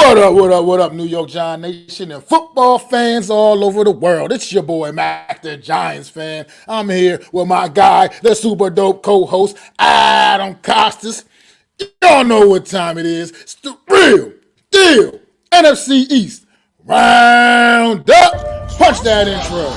What up, New York Giant Nation and football fans all over the world? It's your boy, Mac, the Giants fan. I'm here with my guy, the super dope co-host, Adam Costas. Y'all know what time it is. It's the real deal NFC East Round-Up. Punch that intro.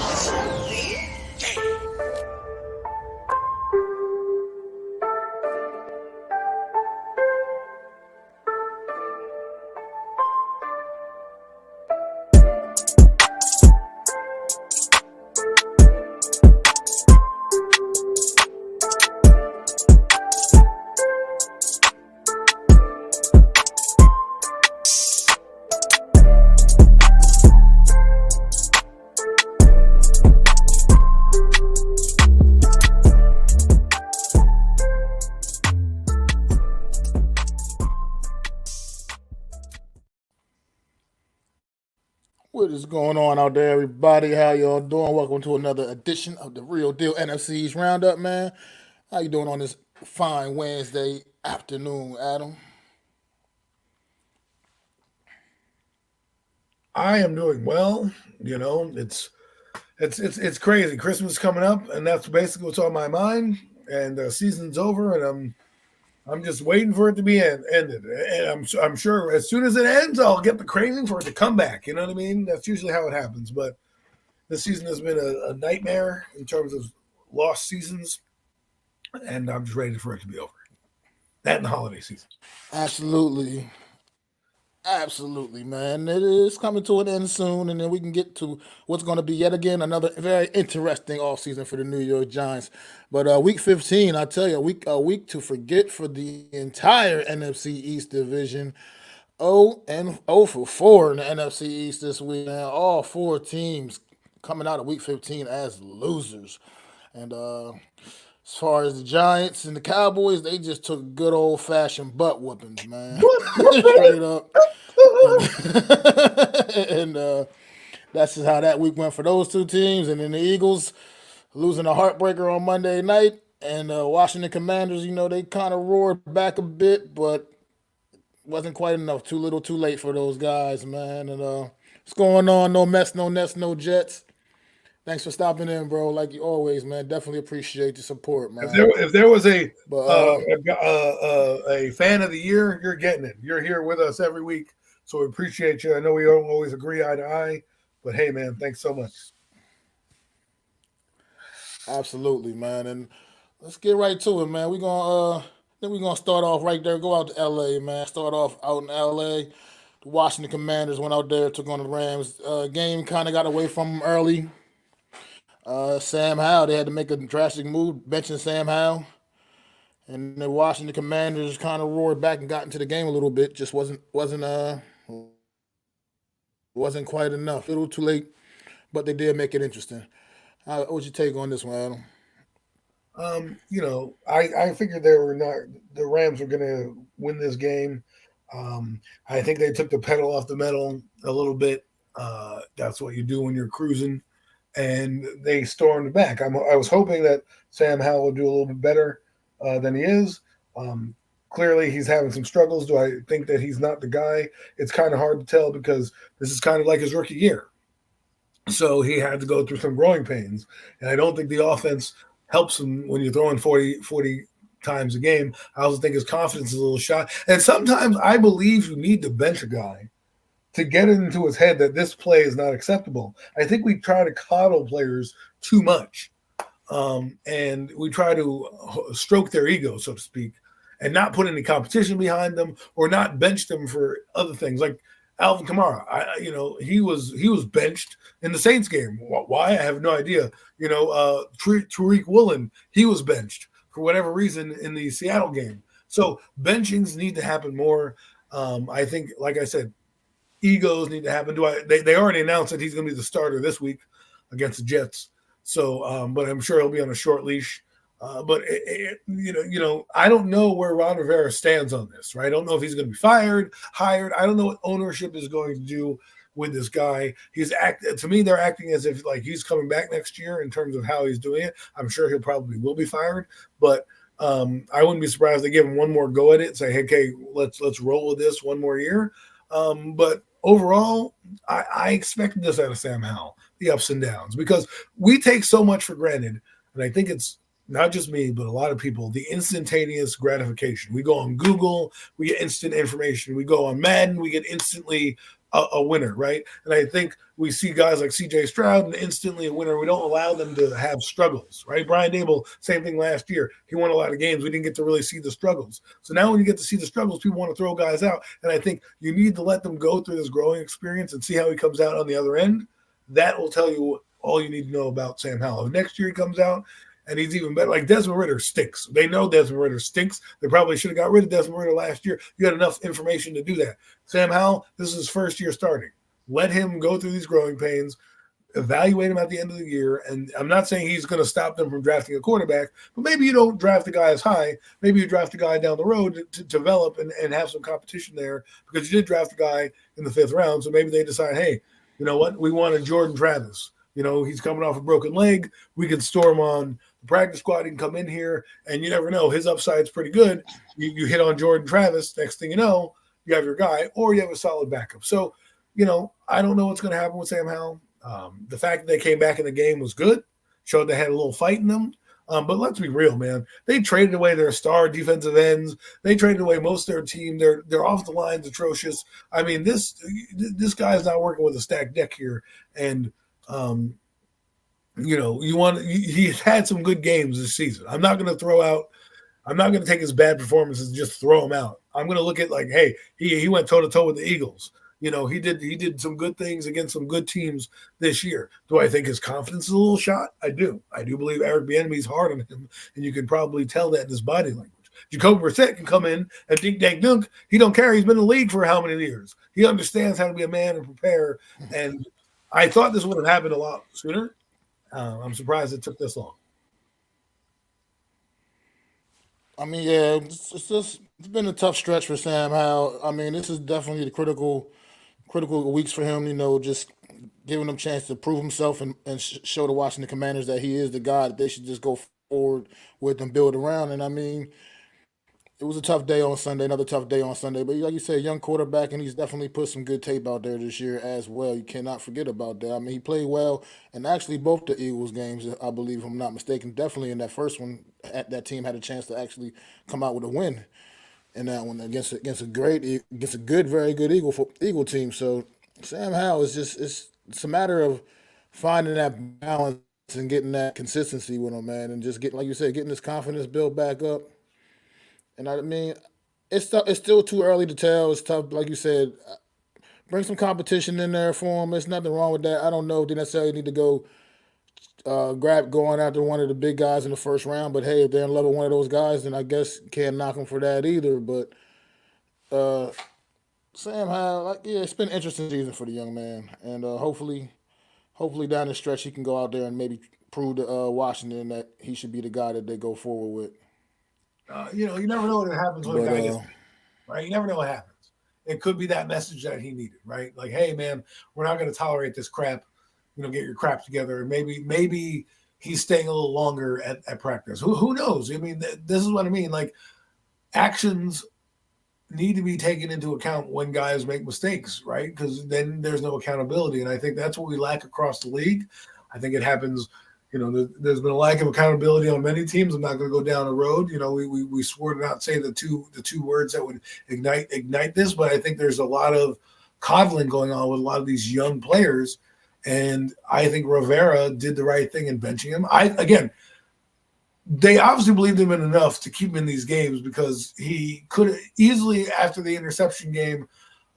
What is going on out there, everybody? How y'all doing? Welcome to another edition of the Real Deal NFC East Round-Up, man. How you doing on this fine Wednesday afternoon, Adam? I am doing well. It's crazy. Christmas is coming up, and that's basically what's on my mind. And the season's over, and I'm just waiting for it to be ended. And I'm sure as soon as it ends, I'll get the craving for it to come back. You know what I mean? That's usually how it happens. But this season has been a nightmare in terms of lost seasons, and I'm just ready for it to be over. That and the holiday season. Absolutely. Absolutely, man. It is coming to an end soon, and then we can get to what's going to be yet again another very interesting offseason for the New York Giants. But week 15, I tell you, a week to forget for the entire NFC East division. 0 for 4 in the NFC East this week, man. All four teams coming out of week 15 as losers. And as far as the Giants and the Cowboys, they just took good old fashioned butt whoopings, man. Straight up. And that's just how that week went for those two teams. And then the Eagles losing a heartbreaker on Monday night. And Washington Commanders, they kind of roared back a bit, but wasn't quite enough. Too little, too late for those guys, man. And what's going on? No Mets, no Nets, no Jets. Thanks for stopping in, bro. Like you always, man. Definitely appreciate the support, If man. there was But a fan of the year, you're getting it. You're here with us every week, so we appreciate you. I know we don't always agree eye to eye, but hey, man, thanks so much. absolutely, man. And let's get right to it, man. We're gonna start off right there. Go out to LA, man. Start off out in LA. The Washington Commanders went out there, took on the Rams. Game kind of got away from them early. Sam Howell, they had to make a drastic move, benching Sam Howell. And the Washington Commanders kind of roared back and got into the game a little bit. Just wasn't quite enough. A little too late, but they did make it interesting. What's your take on this one, Adam? I figured they were not the Rams were going to win this game. I think they took the pedal off the metal a little bit. That's what you do when you're cruising, and they stormed back. I was hoping that Sam Howell would do a little bit better than he is. Clearly, he's having some struggles. Do I think that he's not the guy? It's kind of hard to tell because this is kind of like his rookie year. So he had to go through some growing pains. And I don't think the offense helps him when you're throwing 40 times a game. I also think his confidence is a little shot. And sometimes I believe you need to bench a guy to get it into his head that this play is not acceptable. I think we try to coddle players too much. And we try to stroke their ego, so to speak, and not put any competition behind them or not bench them for other things. Like Alvin Kamara, he was benched in the Saints game. Why? I have no idea. Tariq Woolen, he was benched for whatever reason in the Seattle game. So benchings need to happen more. I think, like I said, egos need to happen. They already announced that he's going to be the starter this week against the Jets. So, but I'm sure he'll be on a short leash. I don't know where Ron Rivera stands on this, right? I don't know if he's going to be fired, hired. I don't know what ownership is going to do with this guy. To me, they're acting as if like he's coming back next year in terms of how he's doing it. I'm sure he'll probably will be fired, but I wouldn't be surprised if they give him one more go at it and say, hey, okay, let's roll with this one more year. But overall, I expected this out of Sam Howell, the ups and downs, because we take so much for granted. And I think it's not just me, but a lot of people, the instantaneous gratification. We go on Google, we get instant information. We go on Madden, we get instantly a winner, right? And I think we see guys like CJ Stroud and instantly a winner. We don't allow them to have struggles, right? Brian Dable, same thing last year. He won a lot of games. We didn't get to really see the struggles. So now when you get to see the struggles, people want to throw guys out. And I think you need to let them go through this growing experience and see how he comes out on the other end. That will tell you all you need to know about Sam Howell. If next year he comes out and he's even better, like Desmond Ridder stinks. They know Desmond Ridder stinks. They probably should have got rid of Desmond Ridder last year. You had enough information to do that. Sam Howell, this is his first year starting. Let him go through these growing pains, evaluate him at the end of the year. And I'm not saying he's going to stop them from drafting a quarterback, but maybe you don't draft a guy as high. Maybe you draft a guy down the road to develop and have some competition there, because you did draft a guy in the 5th round. So maybe they decide, hey, you know what? We wanted Jordan Travis. You know, he's coming off a broken leg. We can store him on the practice squad. He can come in here, and you never know. His upside's pretty good. You hit on Jordan Travis. Next thing you know, you have your guy, or you have a solid backup. So, you know, I don't know what's going to happen with Sam Howell. The fact that they came back in the game was good. Showed they had a little fight in them. But let's be real, man. They traded away their star defensive ends. They traded away most of their team. They're off the line's atrocious. I mean, this guy is not working with a stacked deck here. And you know, he's had some good games this season. I'm not going to take his bad performances and just throw him out. I'm going to look at like, hey, he went toe to toe with the Eagles. You know, he did some good things against some good teams this year. Do I think his confidence is a little shot? I do. I do believe Eric Bieniemy's hard on him, and you can probably tell that in his body language. Jacoby Brissett can come in and dink dank dunk. He don't care. He's been in the league for how many years? He understands how to be a man and prepare. And I thought this would have happened a lot sooner. I'm surprised it took this long. I mean, yeah, it's been a tough stretch for Sam Howell. I mean, this is definitely the critical weeks for him. You know, just giving him a chance to prove himself and show the Washington Commanders that he is the guy that they should just go forward with and build around. And I mean, it was a tough day on Sunday, another tough day on Sunday. But like you said, young quarterback, and he's definitely put some good tape out there this year as well. You cannot forget about that. I mean, he played well, and actually both the Eagles games, I believe, if I'm not mistaken, definitely in that first one, that team had a chance to actually come out with a win in that one against a good, very good Eagle team. So Sam Howell is just it's a matter of finding that balance and getting that consistency with him, man, and just getting, like you said, getting his confidence built back up. And I mean, it's still too early to tell. It's tough, like you said. Bring some competition in there for him. There's nothing wrong with that. I don't know if they necessarily need to go grab going after one of the big guys in the first round. But hey, if they're in love with one of those guys, then I guess can't knock them for that either. But uh, Sam Howell, like, yeah, it's been an interesting season for the young man, and hopefully down the stretch he can go out there and maybe prove to Washington that he should be the guy that they go forward with. You know, you never know what happens when a But guy gets right. You never know what happens. It could be that message that he needed, right? Like, hey, man, we're not going to tolerate this crap. You know, get your crap together. And maybe he's staying a little longer at practice. Who knows? I mean, this is what I mean. Like, actions need to be taken into account when guys make mistakes, right? Because then there's no accountability. And I think that's what we lack across the league. I think it happens. You know, there's been a lack of accountability on many teams. I'm not going to go down the road. You know, we swore to not say the two words that would ignite this, but I think there's a lot of coddling going on with a lot of these young players, and I think Rivera did the right thing in benching him. They obviously believed him in enough to keep him in these games, because he could easily, after the interception game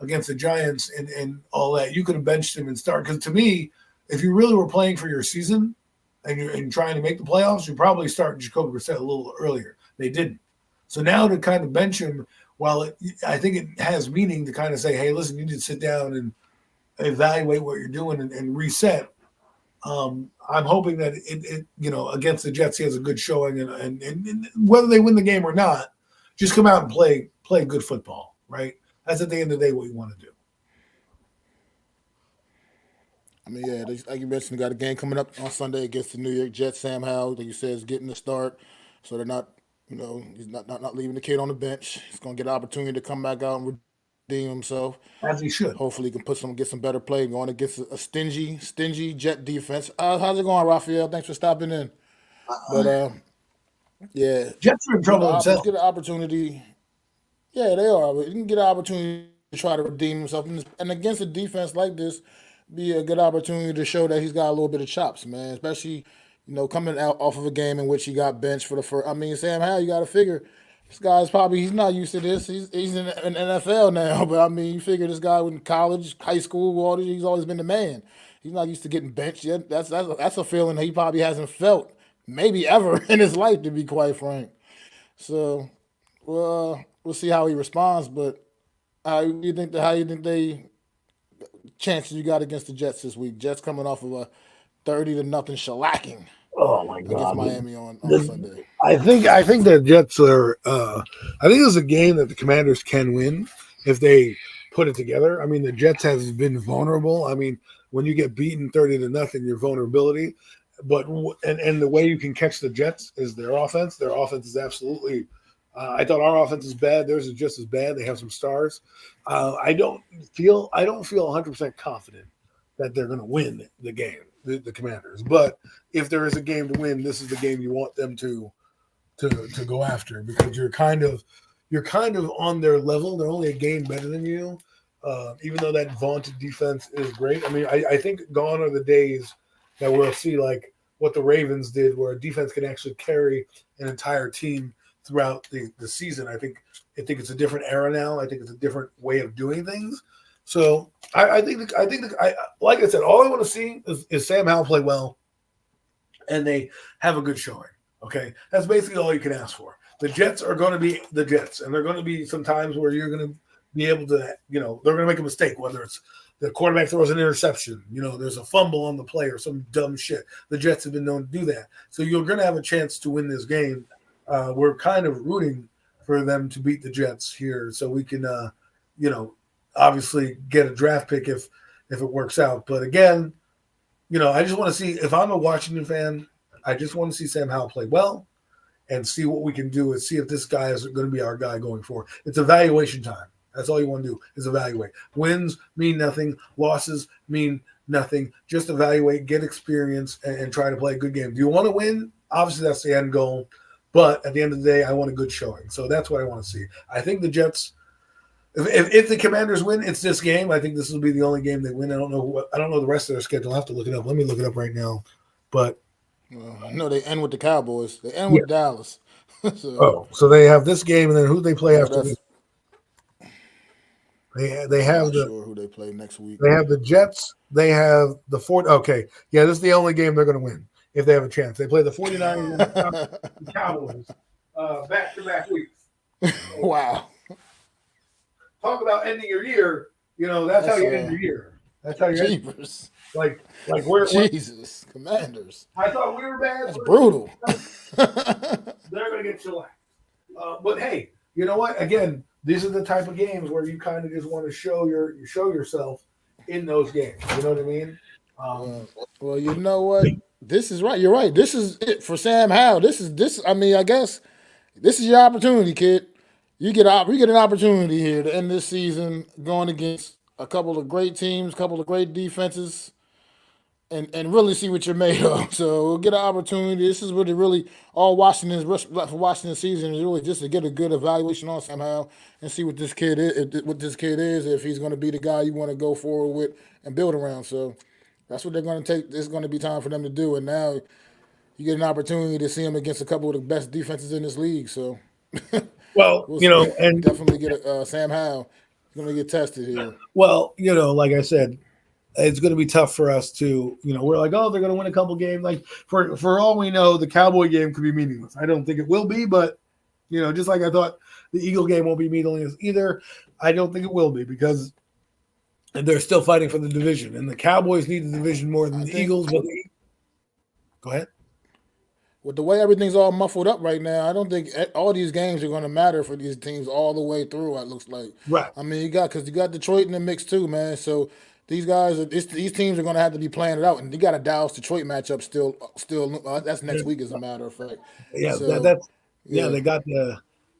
against the Giants and all that, you could have benched him and started. Because to me, if you really were playing for your season and you're trying to make the playoffs, you probably start Jacoby Brissett a little earlier. They didn't. So now to kind of bench him, I think it has meaning to kind of say, hey, listen, you need to sit down and evaluate what you're doing and reset. I'm hoping that it you know, against the Jets, he has a good showing, and whether they win the game or not, just come out and play good football, right? That's at the end of the day what you want to do. I mean, yeah, like you mentioned, they got a game coming up on Sunday against the New York Jets. Sam Howell, like you said, is getting the start, so they're not, you know, he's not leaving the kid on the bench. He's going to get an opportunity to come back out and redeem himself. as he should. Hopefully, he can get some better play going against a stingy Jet defense. How's it going, Raphael? Thanks for stopping in. But yeah, Jets are in trouble let's themselves. get an opportunity. Yeah, they are. But you can get an opportunity to try to redeem himself, and against a defense like this, be a good opportunity to show that he's got a little bit of chops, man. Especially, coming out off of a game in which he got benched for the first. I mean, Sam Howell, you got to figure this guy's he's not used to this. He's in NFL now, but I mean, you figure this guy in college, high school, he's always been the man. He's not used to getting benched yet. That's a feeling that he probably hasn't felt maybe ever in his life, to be quite frank. So, well, we'll see how he responds. But how you think they chances you got against the Jets this week? Jets coming off of a 30-0 shellacking Oh my against God! Miami on Sunday. I think the Jets are. I think this is a game that the Commanders can win if they put it together. I mean, the Jets has been vulnerable. I mean, when you get beaten 30-0, your vulnerability. But and the way you can catch the Jets is their offense. Their offense is absolutely. I thought our offense is bad. Theirs is just as bad. They have some stars. I don't feel 100% confident that they're going to win the game, the Commanders. But if there is a game to win, this is the game you want them to go after, because you're kind of on their level. They're only a game better than you, even though that vaunted defense is great. I mean, I think gone are the days that we'll see like what the Ravens did, where a defense can actually carry an entire team throughout the season. I think it's a different era now. I think it's a different way of doing things. So I think like I said, all I want to see is Sam Howell play well, and they have a good showing. Okay, that's basically all you can ask for. The Jets are going to be the Jets, and they're going to be some times where you're going to be able to, they're going to make a mistake, whether it's the quarterback throws an interception, there's a fumble on the play or some dumb shit. The Jets have been known to do that. So you're going to have a chance to win this game. We're kind of rooting for them to beat the Jets here, so we can, obviously get a draft pick if it works out. But again, I just want to see, if I'm a Washington fan, I just want to see Sam Howell play well and see what we can do and see if this guy is going to be our guy going forward. It's evaluation time. That's all you want to do is evaluate. Wins mean nothing. Losses mean nothing. Just evaluate, get experience, and try to play a good game. Do you want to win? Obviously, that's the end goal. But at the end of the day, I want a good showing. So that's what I want to see. I think the Jets, if the Commanders win, it's this game. I think this will be the only game they win. I don't know the rest of their schedule. I'll have to look it up. Let me look it up right now. But no, they end with the Cowboys. They end with Dallas. So they have this game, and then who they play after this? They have who they play next week. They have the Jets. They have the Fort. Okay, yeah, this is the only game they're going to win if they have a chance. They play the 49ers and the Cowboys back-to-back weeks. Wow. Talk about ending your year. That's how you end your year. That's how you end. Like we're Jesus, Commanders. I thought we were bad. That's brutal. They're going to get shellacked. But hey, you know what? Again, these are the type of games where you kind of just want to show yourself in those games. You know what I mean? Well, you know what? This is right. You're right. This is it for Sam Howell. I mean, I guess this is your opportunity, kid. We get an opportunity here to end this season going against a couple of great teams, a couple of great defenses, and really see what you're made of. So we'll get an opportunity. This is really all Washington season is really just to get a good evaluation on somehow and see what this kid is, if he's going to be the guy you want to go forward with and build around. So that's what they're going to take. It's going to be time for them to do. And now you get an opportunity to see him against a couple of the best defenses in this league. So well, and definitely get Sam Howell. He's going to get tested here. Well, like I said, it's going to be tough for us to, we're like, oh, they're going to win a couple games. Like for all we know, the Cowboy game could be meaningless. I don't think it will be, but just like I thought the Eagle game won't be meaningless either. I don't think it will be because they're still fighting for the division, and the Cowboys need the division more than the Eagles. Go ahead. With the way everything's all muffled up right now, I don't think all these games are going to matter for these teams all the way through. It looks like. Right. I mean, you got Detroit in the mix too, man. So these teams are going to have to be playing it out, and you got a Dallas Detroit matchup still. That's next week, as a matter of fact. Yeah, so, they got the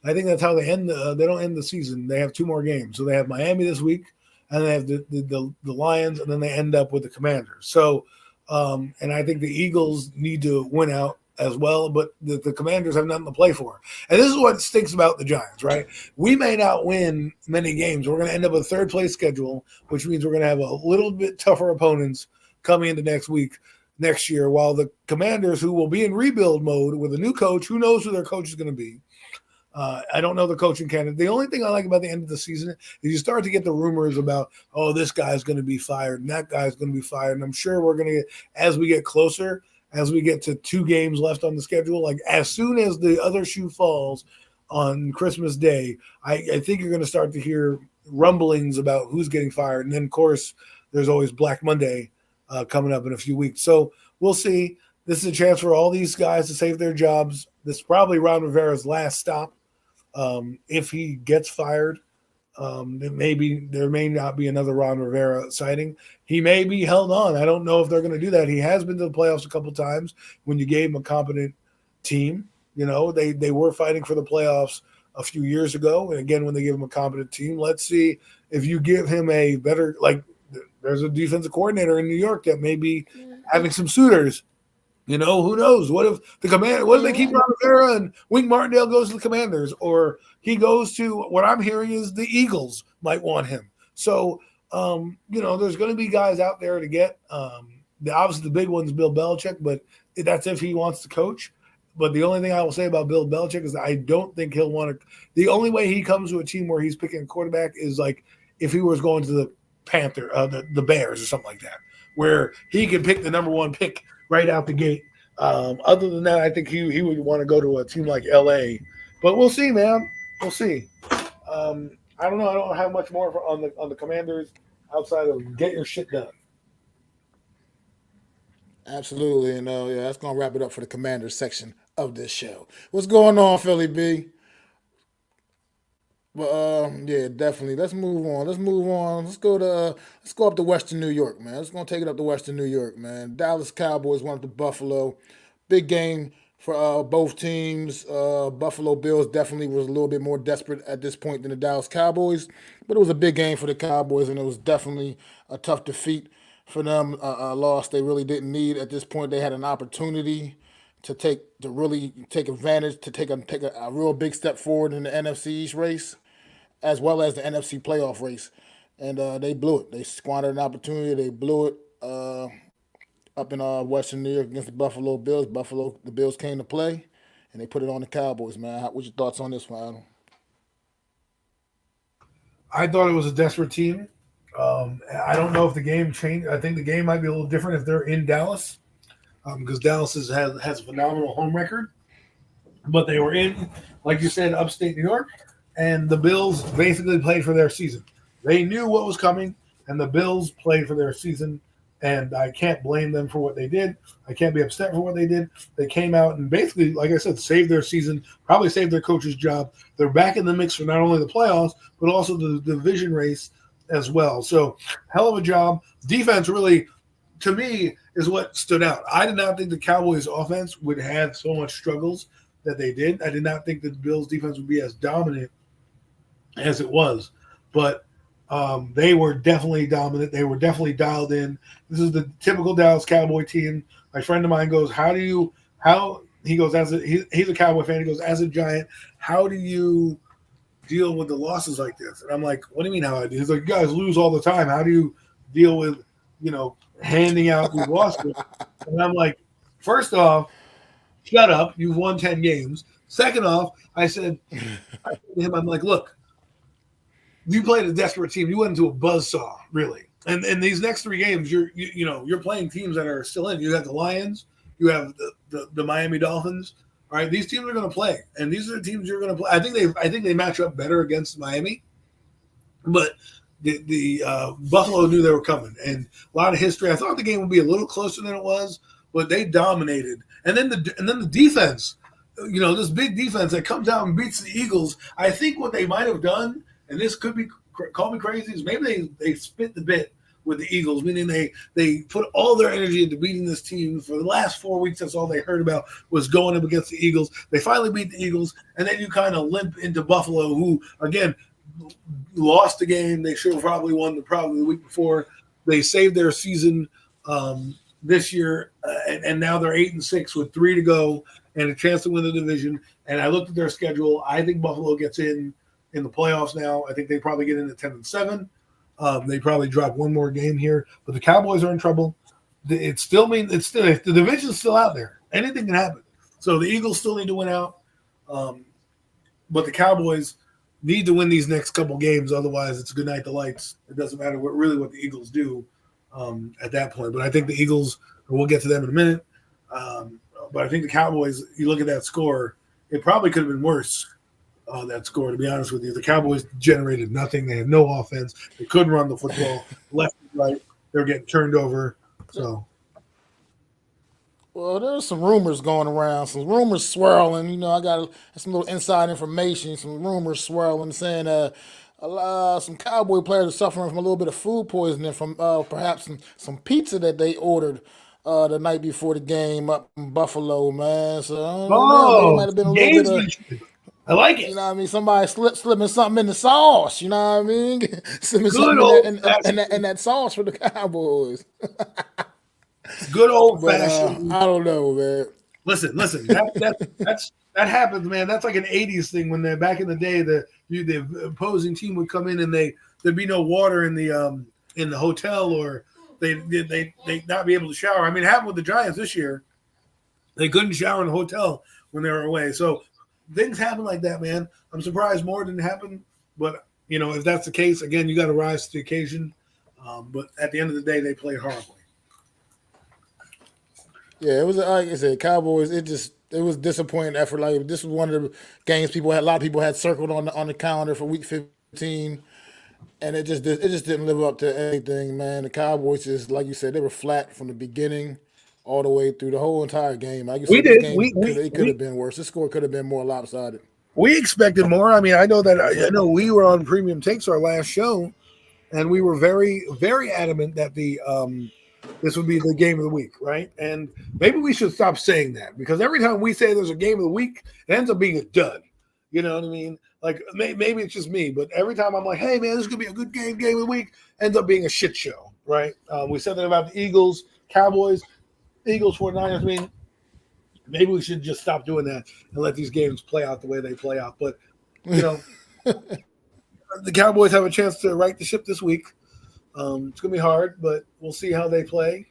I think that's how they end. They don't end the season. They have 2 more games. So they have Miami this week, and they have the Lions, and then they end up with the Commanders. So, and I think the Eagles need to win out as well, but the Commanders have nothing to play for. And this is what stinks about the Giants, right? We may not win many games. We're going to end up with a 3rd place schedule, which means we're going to have a little bit tougher opponents coming into next year, while the Commanders, who will be in rebuild mode with a new coach, who knows who their coach is going to be. I don't know the coaching candidate. The only thing I like about the end of the season is you start to get the rumors about, oh, this guy's going to be fired and that guy's going to be fired. And I'm sure we're going to get, as we get closer, as we get to 2 games left on the schedule, like as soon as the other shoe falls on Christmas Day, I think you're going to start to hear rumblings about who's getting fired. And then, of course, there's always Black Monday coming up in a few weeks. So we'll see. This is a chance for all these guys to save their jobs. This is probably Ron Rivera's last stop. If he gets fired, there may not be another Ron Rivera sighting. He may be held on. I don't know if they're going to do that. He has been to the playoffs a couple times when you gave him a competent team. You know, they were fighting for the playoffs a few years ago. And again, when they give him a competent team, let's see if you give him a better, like there's a defensive coordinator in New York that may be having some suitors. You know, who knows? What if they keep Ron Rivera and Wink Martindale goes to the Commanders, or he goes to, what I'm hearing is the Eagles might want him. So, there's going to be guys out there to get. Obviously, the big one's Bill Belichick, but that's if he wants to coach. But the only thing I will say about Bill Belichick is that I don't think he'll want to. The only way he comes to a team where he's picking a quarterback is like if he was going to the the Bears or something like that, where he could pick the number 1 pick right out the gate. Other than that, I think he would want to go to a team like LA. But we'll see, man. We'll see. I don't know. I don't have much more on the Commanders outside of get your shit done. Absolutely, and that's gonna wrap it up for the Commanders section of this show. What's going on, Philly B? But yeah, definitely. Let's move on. Let's go up to Western New York, man. Let's gonna take it up to Western New York, man. Dallas Cowboys went up to Buffalo. Big game for both teams. Buffalo Bills definitely was a little bit more desperate at this point than the Dallas Cowboys, but it was a big game for the Cowboys, and it was definitely a tough defeat for them. A loss they really didn't need at this point. They had an opportunity to really take advantage, to take a real big step forward in the NFC East race, as well as the NFC playoff race. And they blew it. They squandered an opportunity. They blew it up in Western New York against the Buffalo Bills. The Bills came to play, and they put it on the Cowboys, man. What's your thoughts on this one, Adam? I thought it was a desperate team. I don't know if the game changed. I think the game might be a little different if they're in Dallas, because Dallas has a phenomenal home record. But they were in, like you said, upstate New York, and the Bills basically played for their season. They knew what was coming, and the Bills played for their season, and I can't blame them for what they did. I can't be upset for what they did. They came out and basically, like I said, saved their season, probably saved their coach's job. They're back in the mix for not only the playoffs, but also the division race as well. So, hell of a job. Defense really, to me, is what stood out. I did not think the Cowboys' offense would have so much struggles that they did. I did not think that the Bills' defense would be as dominant as it was. But they were definitely dominant. They were definitely dialed in. This is the typical Dallas Cowboy team. My friend of mine goes, he goes, he's a Cowboy fan. He goes, as a Giant, how do you deal with the losses like this? And I'm like, what do you mean how I do? He's like, you guys lose all the time. How do you deal with, handing out these losses? And I'm like, first off, shut up. You've won 10 games. Second off, I said to him, I'm like, look, you played a desperate team. You went into a buzzsaw, really. And in these next 3 games, you're playing teams that are still in. You have the Lions, you have the Miami Dolphins. All right, these teams are going to play, and these are the teams you're going to play. I think they match up better against Miami, but the Buffalo knew they were coming, and a lot of history. I thought the game would be a little closer than it was, but they dominated. And then the defense, this big defense that comes out and beats the Eagles. I think what they might have done, and this could be call me crazy, is maybe they spit the bit with the Eagles, meaning they put all their energy into beating this team. For the last 4 weeks, that's all they heard about was going up against the Eagles. They finally beat the Eagles, and then you kind of limp into Buffalo, who, again, lost the game. They should have probably won the week before. They saved their season this year, and now they're 8-6 with 3 to go and a chance to win the division. And I looked at their schedule. I think Buffalo gets in the playoffs now. I think they probably get in at 10-7. They probably drop one more game here, but the Cowboys are in trouble. It still means if the division's still out there, anything can happen. So the Eagles still need to win out, but the Cowboys need to win these next couple games. Otherwise, it's a good night to lights. It doesn't matter what the Eagles do at that point. But I think the Eagles, we'll get to them in a minute. But I think the Cowboys, you look at that score, it probably could have been worse, that score, to be honest with you. The Cowboys generated nothing. They had no offense. They couldn't run the football left and right. They were getting turned over. So, well, there's some rumors going around, some rumors swirling. I got some little inside information, some rumors swirling saying some Cowboy players are suffering from a little bit of food poisoning from perhaps some pizza that they ordered the night before the game up in Buffalo, man. So I don't know. It might have been a little bit of. I like it. You know what I mean? Somebody slipping something in the sauce. You know what I mean? Slipping something in that sauce for the Cowboys. Good old fashioned. I don't know, man. Listen. That happens, man. That's like an '80s thing when they're back in the day. The opposing team would come in and there'd be no water in the hotel, or they not be able to shower. I mean, it happened with the Giants this year. They couldn't shower in the hotel when they were away. So things happen like that, man. I'm surprised more didn't happen, but if that's the case, again, you got to rise to the occasion. But at the end of the day, they played horribly. Yeah, it was like I said, Cowboys. It was disappointing effort. Like, this was one of the games a lot of people had circled on the calendar for Week 15, and it just didn't live up to anything, man. The Cowboys just, like you said, they were flat from the beginning all the way through the whole entire game. Like you said, this game could have been worse. This score could have been more lopsided. We expected more. I mean, I know we were on Premium Takes our last show, and we were very, very adamant that this would be the game of the week, right? And maybe we should stop saying that, because every time we say there's a game of the week, it ends up being a dud. You know what I mean? Like, maybe it's just me, but every time I'm like, hey, man, this is going to be a good game of the week, ends up being a shit show, right? We said that about the Eagles, Cowboys, Eagles, 49ers. I mean, maybe we should just stop doing that and let these games play out the way they play out. But, the Cowboys have a chance to right the ship this week. It's going to be hard, but we'll see how they play.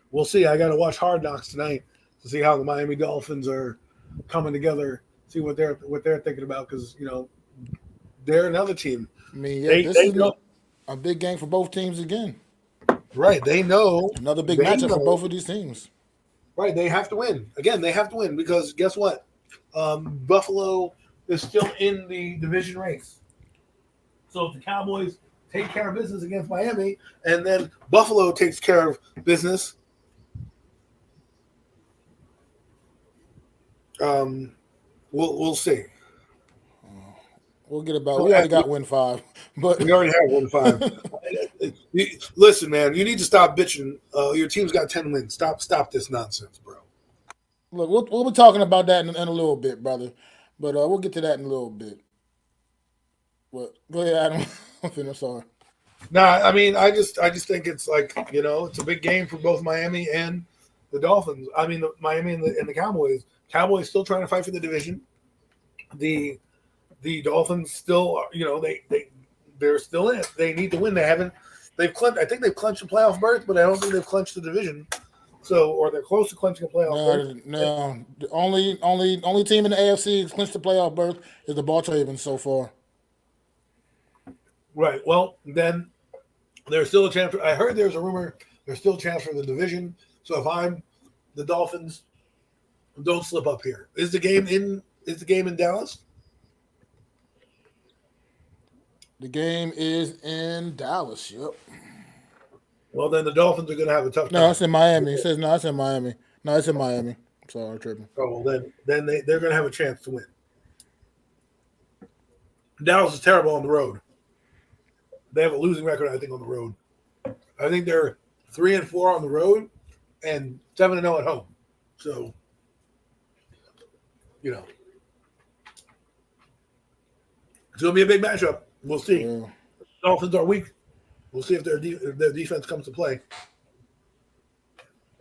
We'll see. I got to watch Hard Knocks tonight to see how the Miami Dolphins are coming together, see what they're thinking about, because, they're another team. I mean, yeah, this is a big game for both teams again. Right. They know. Another big matchup for both of these teams. Right. They have to win. Again, they have to win, because guess what? Buffalo is still in the division race. So if the Cowboys take care of business against Miami, and then Buffalo takes care of business, we'll see. We'll get about. We already got win 5, but we already have win 5. Listen, man, you need to stop bitching. Your team's got 10 wins. Stop this nonsense, bro. Look, we'll be talking about that in a little bit, brother. But we'll get to that in a little bit. What? Go ahead, Adam. I'm sorry. Nah, I mean, I just think it's like, it's a big game for both Miami and the Dolphins. I mean, Miami and the Cowboys. Cowboys still trying to fight for the division. The Dolphins still, they're still in it. They need to win. I think they've clinched a playoff berth, but I don't think they've clinched the division. So, or they're close to clinching a playoff berth. No. The only team in the AFC that's clinched the playoff berth is the Baltimore Ravens so far. Right. Well, then there's still a chance. I heard there's a rumor there's still a chance for the division. So if I'm the Dolphins, don't slip up here. Is the game in Dallas? The game is in Dallas. Yep. Well, then the Dolphins are going to have a tough time. No, it's in Miami. It says no, it's in Miami. No, it's in Miami. Sorry, I'm tripping. Oh, well, then they're going to have a chance to win. Dallas is terrible on the road. they have a losing record. I think on the road. I think they're 3-4 on the road and 7-0 at home. So it's going to be a big matchup. We'll see. Yeah. Dolphins are weak. We'll see if their defense comes to play.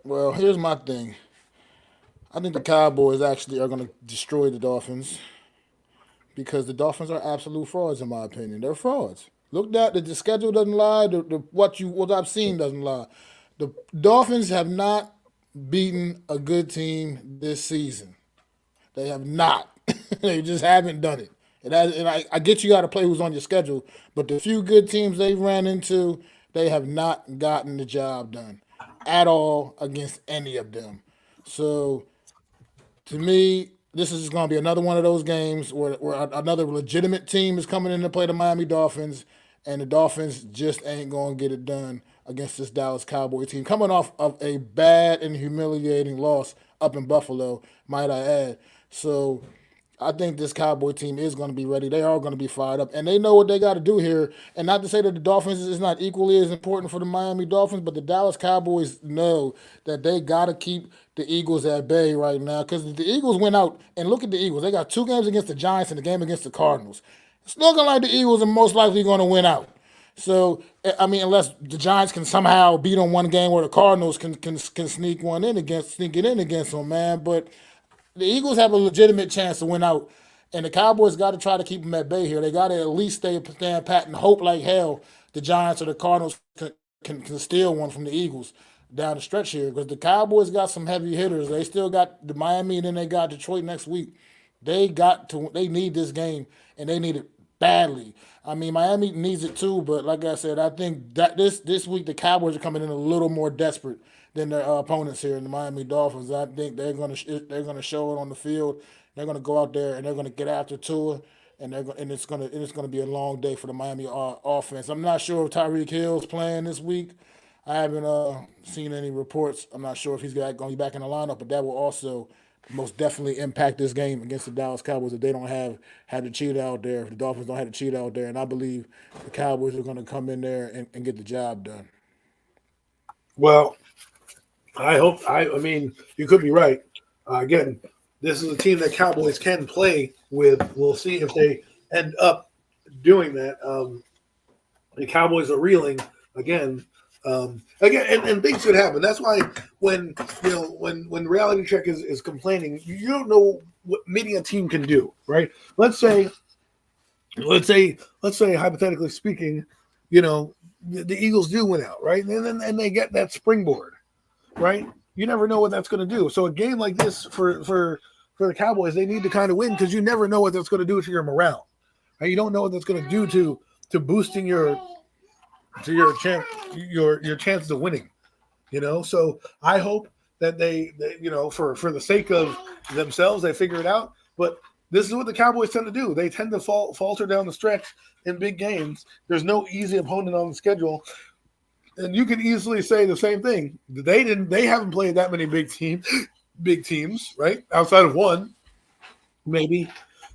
Well, here's my thing. I think the Cowboys actually are going to destroy the Dolphins because the Dolphins are absolute frauds, in my opinion. They're frauds. Look at the schedule doesn't lie. What I've seen doesn't lie. The Dolphins have not beaten a good team this season. They have not. They just haven't done it. And I get you got to play who's on your schedule, but the few good teams they've ran into, they have not gotten the job done at all against any of them. So to me, this is going to be another one of those games where another legitimate team is coming in to play the Miami Dolphins, and the Dolphins just ain't going to get it done against this Dallas Cowboy team, coming off of a bad and humiliating loss up in Buffalo, might I add. So I think this Cowboy team is going to be ready. They are going to be fired up, and they know what they got to do here. And not to say that the Dolphins is not equally as important for the Miami Dolphins, but the Dallas Cowboys know that they got to keep the Eagles at bay right now because the Eagles went out and look at the Eagles. They got 2 games against the Giants and a game against the Cardinals. It's looking like the Eagles are most likely going to win out. So I mean, unless the Giants can somehow beat on one game, where the Cardinals can sneak it in against them, man. But the Eagles have a legitimate chance to win out, and the Cowboys got to try to keep them at bay here. They got to at least stand pat and hope like hell the Giants or the Cardinals can steal one from the Eagles down the stretch here because the Cowboys got some heavy hitters. They still got the Miami, and then they got Detroit next week. They need this game, and they need it badly. I mean, Miami needs it too, but like I said, I think that this week the Cowboys are coming in a little more desperate than their opponents here in the Miami Dolphins. I think they're gonna show it on the field. They're gonna go out there and they're gonna get after Tua, and it's gonna be a long day for the Miami offense. I'm not sure if Tyreek Hill's playing this week. I haven't seen any reports. I'm not sure if he's going to be back in the lineup, but that will also most definitely impact this game against the Dallas Cowboys if they don't have the cheetah out there, if the Dolphins don't have the cheetah out there. And I believe the Cowboys are going to come in there and get the job done. Well, I mean, you could be right. Again, this is a team that Cowboys can play with. We'll see if they end up doing that. The Cowboys are reeling again. And things could happen. That's why when reality check is complaining, you don't know what maybe a team can do, right? Let's say hypothetically speaking, the Eagles do win out, right? And they get that springboard, right? You never know what that's going to do. So a game like this for the Cowboys, they need to kind of win because you never know what that's going to do to your morale. Right? You don't know what that's going to do to boosting your chances of winning. So I hope that they for the sake of themselves, they figure it out. But this is what the Cowboys tend to do. They tend to falter down the stretch in big games. There's no easy opponent on the schedule. And you can easily say the same thing. They haven't played that many big teams, right? Outside of one, maybe.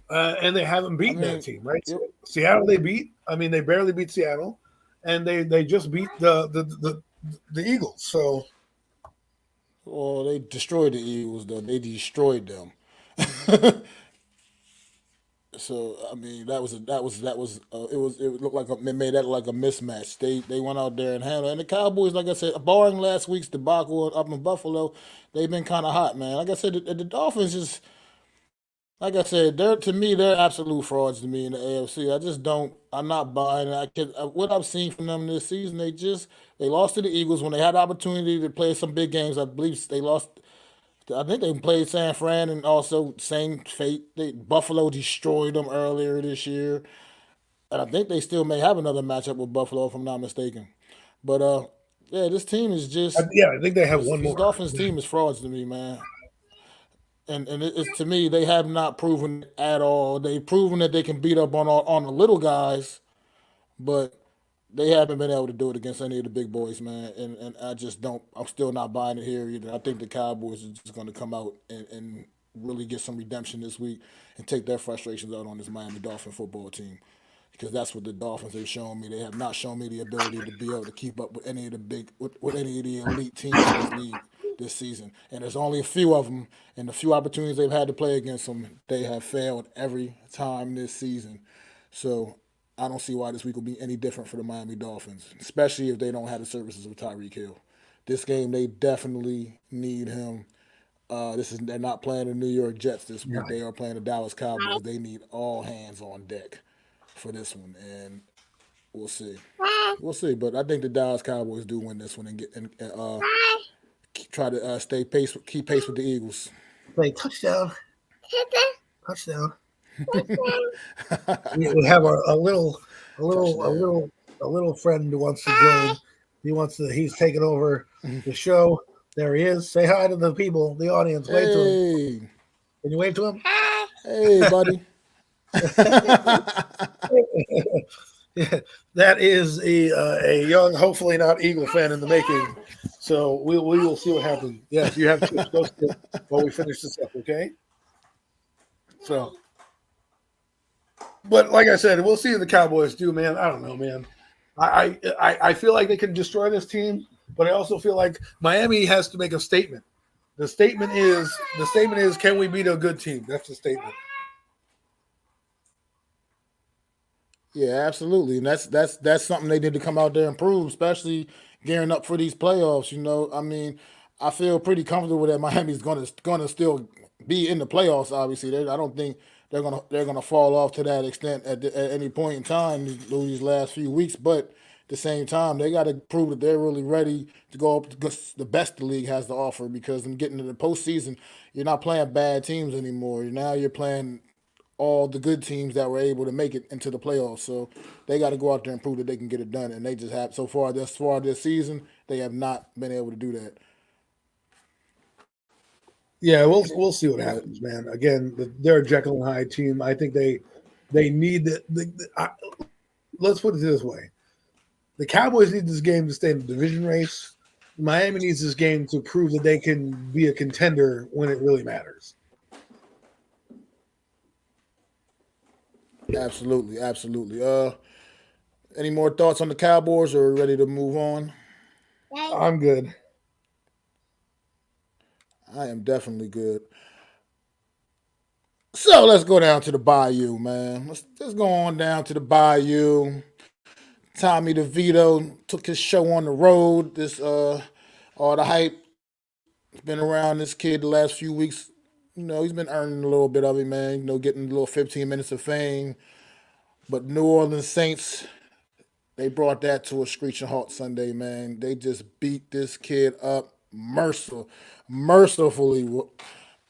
And they haven't beaten that team, right? Yep. Seattle they beat. I mean, they barely beat Seattle. And they just beat the Eagles. So, well, they destroyed the Eagles. Though they destroyed them. So I mean, it looked like they made that like a mismatch. They went out there and handled it. And the Cowboys, like I said, barring last week's debacle up in Buffalo, they've been kind of hot, man. Like I said, the Dolphins just. Like I said, they're absolute frauds to me in the AFC. I'm not buying it. What I've seen from them this season, they lost to the Eagles when they had the opportunity to play some big games. I believe they lost. I think they played San Fran and also same fate. Buffalo destroyed them earlier this year, and I think they still may have another matchup with Buffalo if I'm not mistaken. But yeah, this team is just I think they have one this more. Dolphins team is frauds to me, man. And it's to me they have not proven it at all. They've proven that they can beat up on the little guys, but they haven't been able to do it against any of the big boys, man. And I just don't. I'm still not buying it here either. I think the Cowboys are just going to come out and really get some redemption this week and take their frustrations out on this Miami Dolphin football team. because that's what the Dolphins have shown me. They have not shown me the ability to be able to keep up with any of the with any of the elite teams in this league this season. And there's only a few of them, and the few opportunities they've had to play against them, they have failed every time this season. So I don't see why this week will be any different for the Miami Dolphins, especially if they don't have the services of Tyreek Hill. This game, they definitely need him. They're not playing the New York Jets this week. They are playing the Dallas Cowboys. They need all hands on deck for this one, and we'll see. We'll see, but I think the Dallas Cowboys do win this one and try to keep pace with the Eagles. Play touchdown. Touchdown. We have a little friend who wants to join. He's taking over the show. There he is. Say hi to the people, the audience. Wave to him. Can you wave to him? Hey, buddy. Yeah, that is a young, hopefully not Eagle fan in the making. So we will see what happens. Yes, you have chips. Go sit while we finish this up, okay? So, but like I said, we'll see what the Cowboys do, man. I don't know, man. I feel like they can destroy this team, but I also feel like Miami has to make a statement. The statement is, can we beat a good team? That's the statement. Yeah, absolutely, and that's something they need to come out there and prove, especially gearing up for these playoffs. I mean, I feel pretty comfortable that Miami's going to still be in the playoffs. Obviously, I don't think they're gonna fall off to that extent at any point in time these last few weeks. But at the same time, they got to prove that they're really ready to go up against the best the league has to offer. Because in getting to the postseason, you're not playing bad teams anymore. Now you're playing all the good teams that were able to make it into the playoffs. So they got to go out there and prove that they can get it done. And they just have so far this season, they have not been able to do that. Yeah, we'll see what happens, man. Again, they're a Jekyll and Hyde team. I think they need let's put it this way: the Cowboys need this game to stay in the division race. Miami needs this game to prove that they can be a contender when it really matters. Absolutely. Any more thoughts on the Cowboys, or are we ready to move on? I'm good. I am definitely good. So let's go down to the Bayou, man. Let's go on down to the Bayou. Tommy DeVito took his show on the road. All the hype has been around this kid the last few weeks. He's been earning a little bit of it, man. Getting a little 15 minutes of fame. But New Orleans Saints, they brought that to a screeching halt Sunday, man. They just beat this kid up mercifully.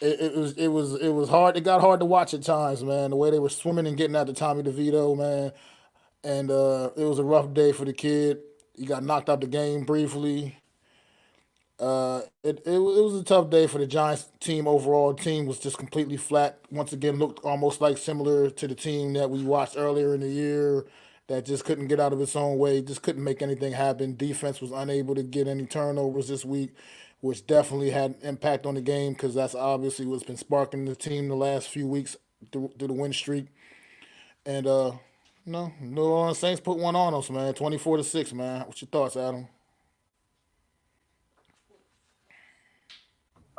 It was hard. It got hard to watch at times, man. The way they were swimming and getting after Tommy DeVito, man. And it was a rough day for the kid. He got knocked out the game briefly. It was a tough day for the Giants team overall. The team was just completely flat. Once again, looked almost like similar to the team that we watched earlier in the year that just couldn't get out of its own way, just couldn't make anything happen. Defense was unable to get any turnovers this week, which definitely had an impact on the game because that's obviously what's been sparking the team the last few weeks through the win streak. And New Orleans Saints put one on us, man, 24-6, man. What's your thoughts, Adam?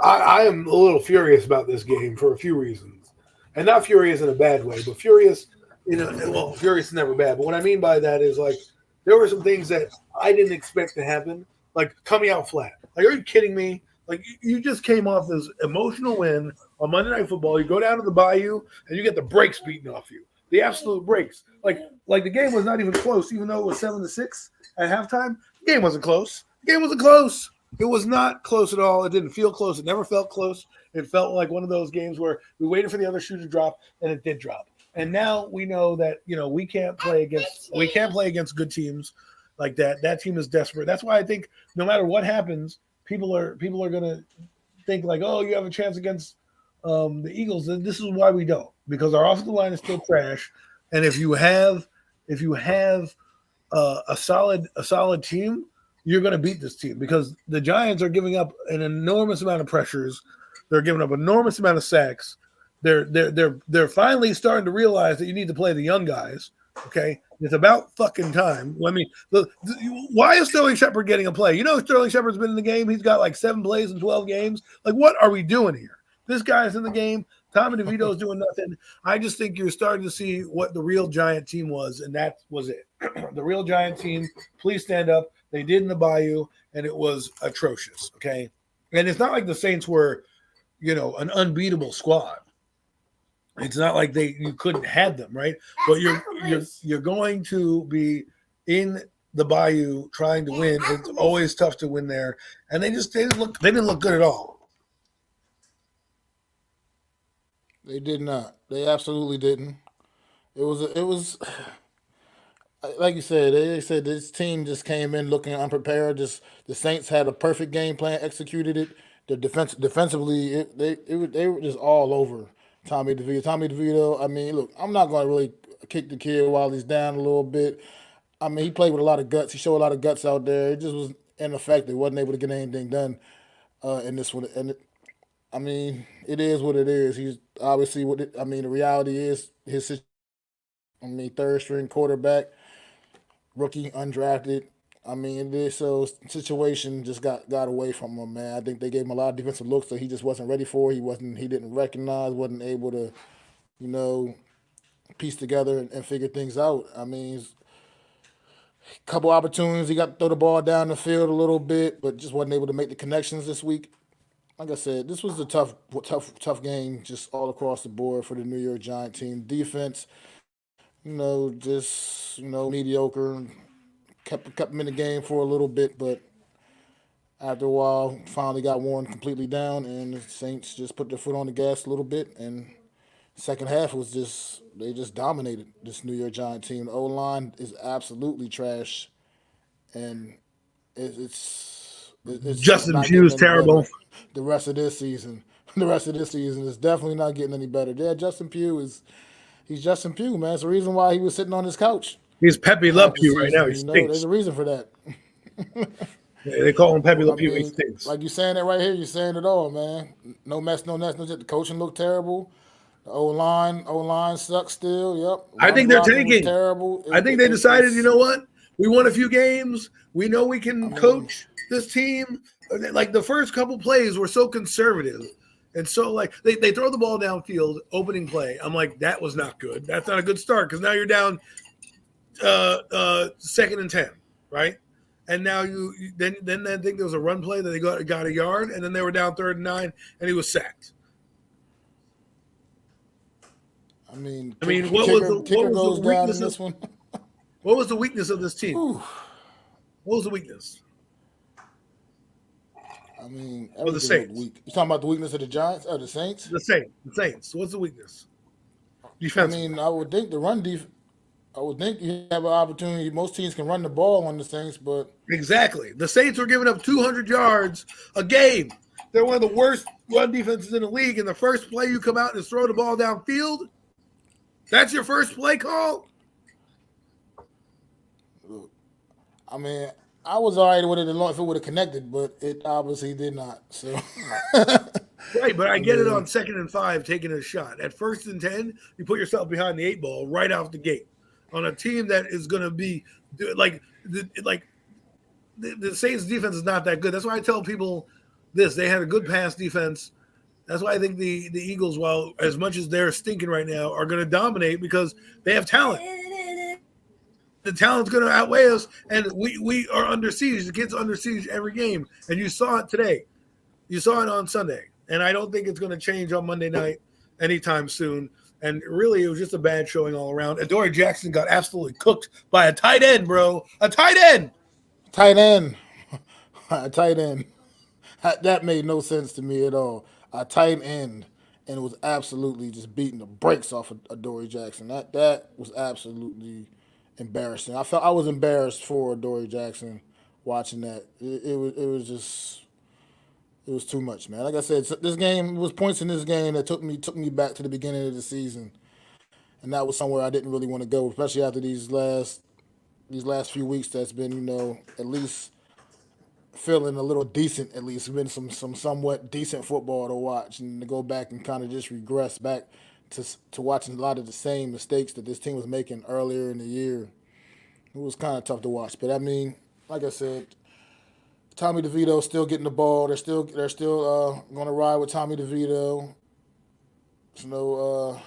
I am a little furious about this game for a few reasons, and not furious in a bad way, but furious. Furious is never bad. But what I mean by that is there were some things that I didn't expect to happen, like coming out flat. Like, are you kidding me? Like, you just came off this emotional win on Monday Night Football. You go down to the Bayou and you get the brakes beaten off you, the absolute brakes. Like the game was not even close, even though it was 7-6 at halftime. The game wasn't close. It was not close at all. It didn't feel close. It never felt close. It felt like one of those games where we waited for the other shoe to drop, and it did drop. And now we know that we can't play against good teams like that. That team is desperate. That's why I think no matter what happens, people are going to think like, oh, you have a chance against the Eagles. And this is why we don't, because our offensive line is still trash. And if you have a solid team, you're going to beat this team, because the Giants are giving up an enormous amount of pressures. They're giving up an enormous amount of sacks. They're finally starting to realize that you need to play the young guys. Okay, It's about fucking time. Why is Sterling Shepard getting a play? You know, Sterling Shepard's been in the game. He's got like 7 plays in 12 games. Like, what are we doing here? This guy's in the game. Tommy DeVito's doing nothing. I just think you're starting to see what the real Giant team was, and that was it. The real Giant team, please stand up. They did in the Bayou, and it was atrocious, okay? And it's not like the Saints were, an unbeatable squad. It's not like you couldn't have them, right? But you're going to be in the Bayou trying to win. It's always tough to win there, and they didn't look good at all. They did not. They absolutely didn't. It was like you said. They said this team just came in looking unprepared. The Saints had a perfect game plan, executed it. The defensively, they were just all over Tommy DeVito. Tommy DeVito. I mean, look, I'm not going to really kick the kid while he's down a little bit. I mean, he played with a lot of guts. He showed a lot of guts out there. It just was ineffective. Wasn't able to get anything done in this one. And I mean, it is what it is. He's obviously I mean, the reality is his situation. I mean, third string quarterback, rookie, undrafted. I mean, this situation just got away from him, man. I think they gave him a lot of defensive looks that he just wasn't ready for. He didn't recognize, wasn't able to, you know, piece together and figure things out. I mean, a couple opportunities. He got to throw the ball down the field a little bit, but just wasn't able to make the connections this week. Like I said, this was a tough game just all across the board for the New York Giant team. Defense, just mediocre. Kept them in the game for a little bit, but after a while, finally got worn completely down, and the Saints just put their foot on the gas a little bit. And second half was they just dominated this New York Giant team. The O line is absolutely trash, and it's Justin not Pugh getting is any terrible. better. The rest of this season, is definitely not getting any better. Yeah, he's Justin Pugh, man. It's the reason why he was sitting on his couch He's Pepe Le half the Pew right now. season. He stinks. There's a reason for that. They call him Pepe Le I Pew. He mean, stinks. like you're saying it right here, you're saying it all, man. No mess, no nest, no shit. The coaching looked terrible. The O line sucks still. Yep. I Run think they're blocking was tanking. terrible. I think they decided, you know what? We won a few games. We know we can coach this team. Like the first couple plays were so conservative. And so, like, they throw the ball downfield, opening play. I'm like, that was not good. That's not a good start because now you're down 2nd and 10, right? And now then I think there was a run play that they got a yard, and then they were down 3rd and 9, and he was sacked. I mean, what was the down weakness in this one? What was the weakness of this team? Whew. What was the weakness? I mean, Or the everything Saints? looked weak. You talking about the weakness of the Giants or the Saints? The Saints. What's the weakness? Defense. I mean, I would think the run defense. I would think you have an opportunity. Most teams can run the ball on the Saints, but exactly, the Saints were giving up 200 yards a game. They're one of the worst run defenses in the league. And the first play you come out and throw the ball downfield, that's your first play call. I mean, I was all right with it if it would have connected, but it obviously did not. So, right, but I get it on 2nd and 5, taking a shot. At 1st and 10, you put yourself behind the 8 ball right out the gate on a team that is going to be like the Saints defense is not that good. That's why I tell people this: they had a good pass defense. That's why I think the Eagles, while as much as they're stinking right now, are going to dominate because they have talent. The talent's going to outweigh us, and we are under siege. The kids are under siege every game, and you saw it today. You saw it on Sunday, and I don't think it's going to change on Monday night anytime soon. And really, it was just a bad showing all around. Adoree Jackson got absolutely cooked by a tight end, bro. A tight end. Tight end. A tight end. That made no sense to me at all. A tight end, and it was absolutely just beating the brakes off of Adoree Jackson. That was absolutely embarrassing. I was embarrassed for Adoree Jackson watching that. It was too much, man. Like I said, this game was points in this game that took me back to the beginning of the season, and that was somewhere I didn't really want to go, especially after these last few weeks. That's been at least feeling a little decent. At least it's been some somewhat decent football to watch, and to go back and kind of just regress back to watching a lot of the same mistakes that this team was making earlier in the year. It was kind of tough to watch, but I mean, like I said, Tommy DeVito's still getting the ball. They're still going to ride with Tommy DeVito. There's no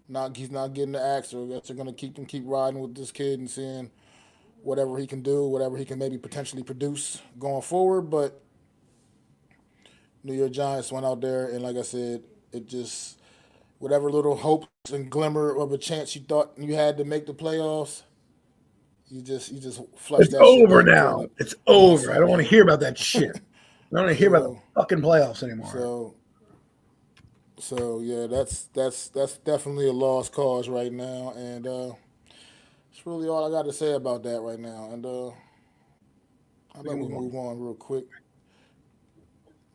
not he's not getting the axe. So I guess they're going to keep riding with this kid and seeing whatever he can do, whatever he can maybe potentially produce going forward. But New York Giants went out there and, like I said, it just whatever little hopes and glimmer of a chance you thought you had to make the playoffs, you just flushed It's that shit over down the now. toilet. It's Yeah. over. I don't want to hear about that shit. I don't want to hear about the So fucking playoffs anymore. so so yeah, that's definitely a lost cause right now, and that's really all I got to say about that right now. And how We can about we move on. move on real quick?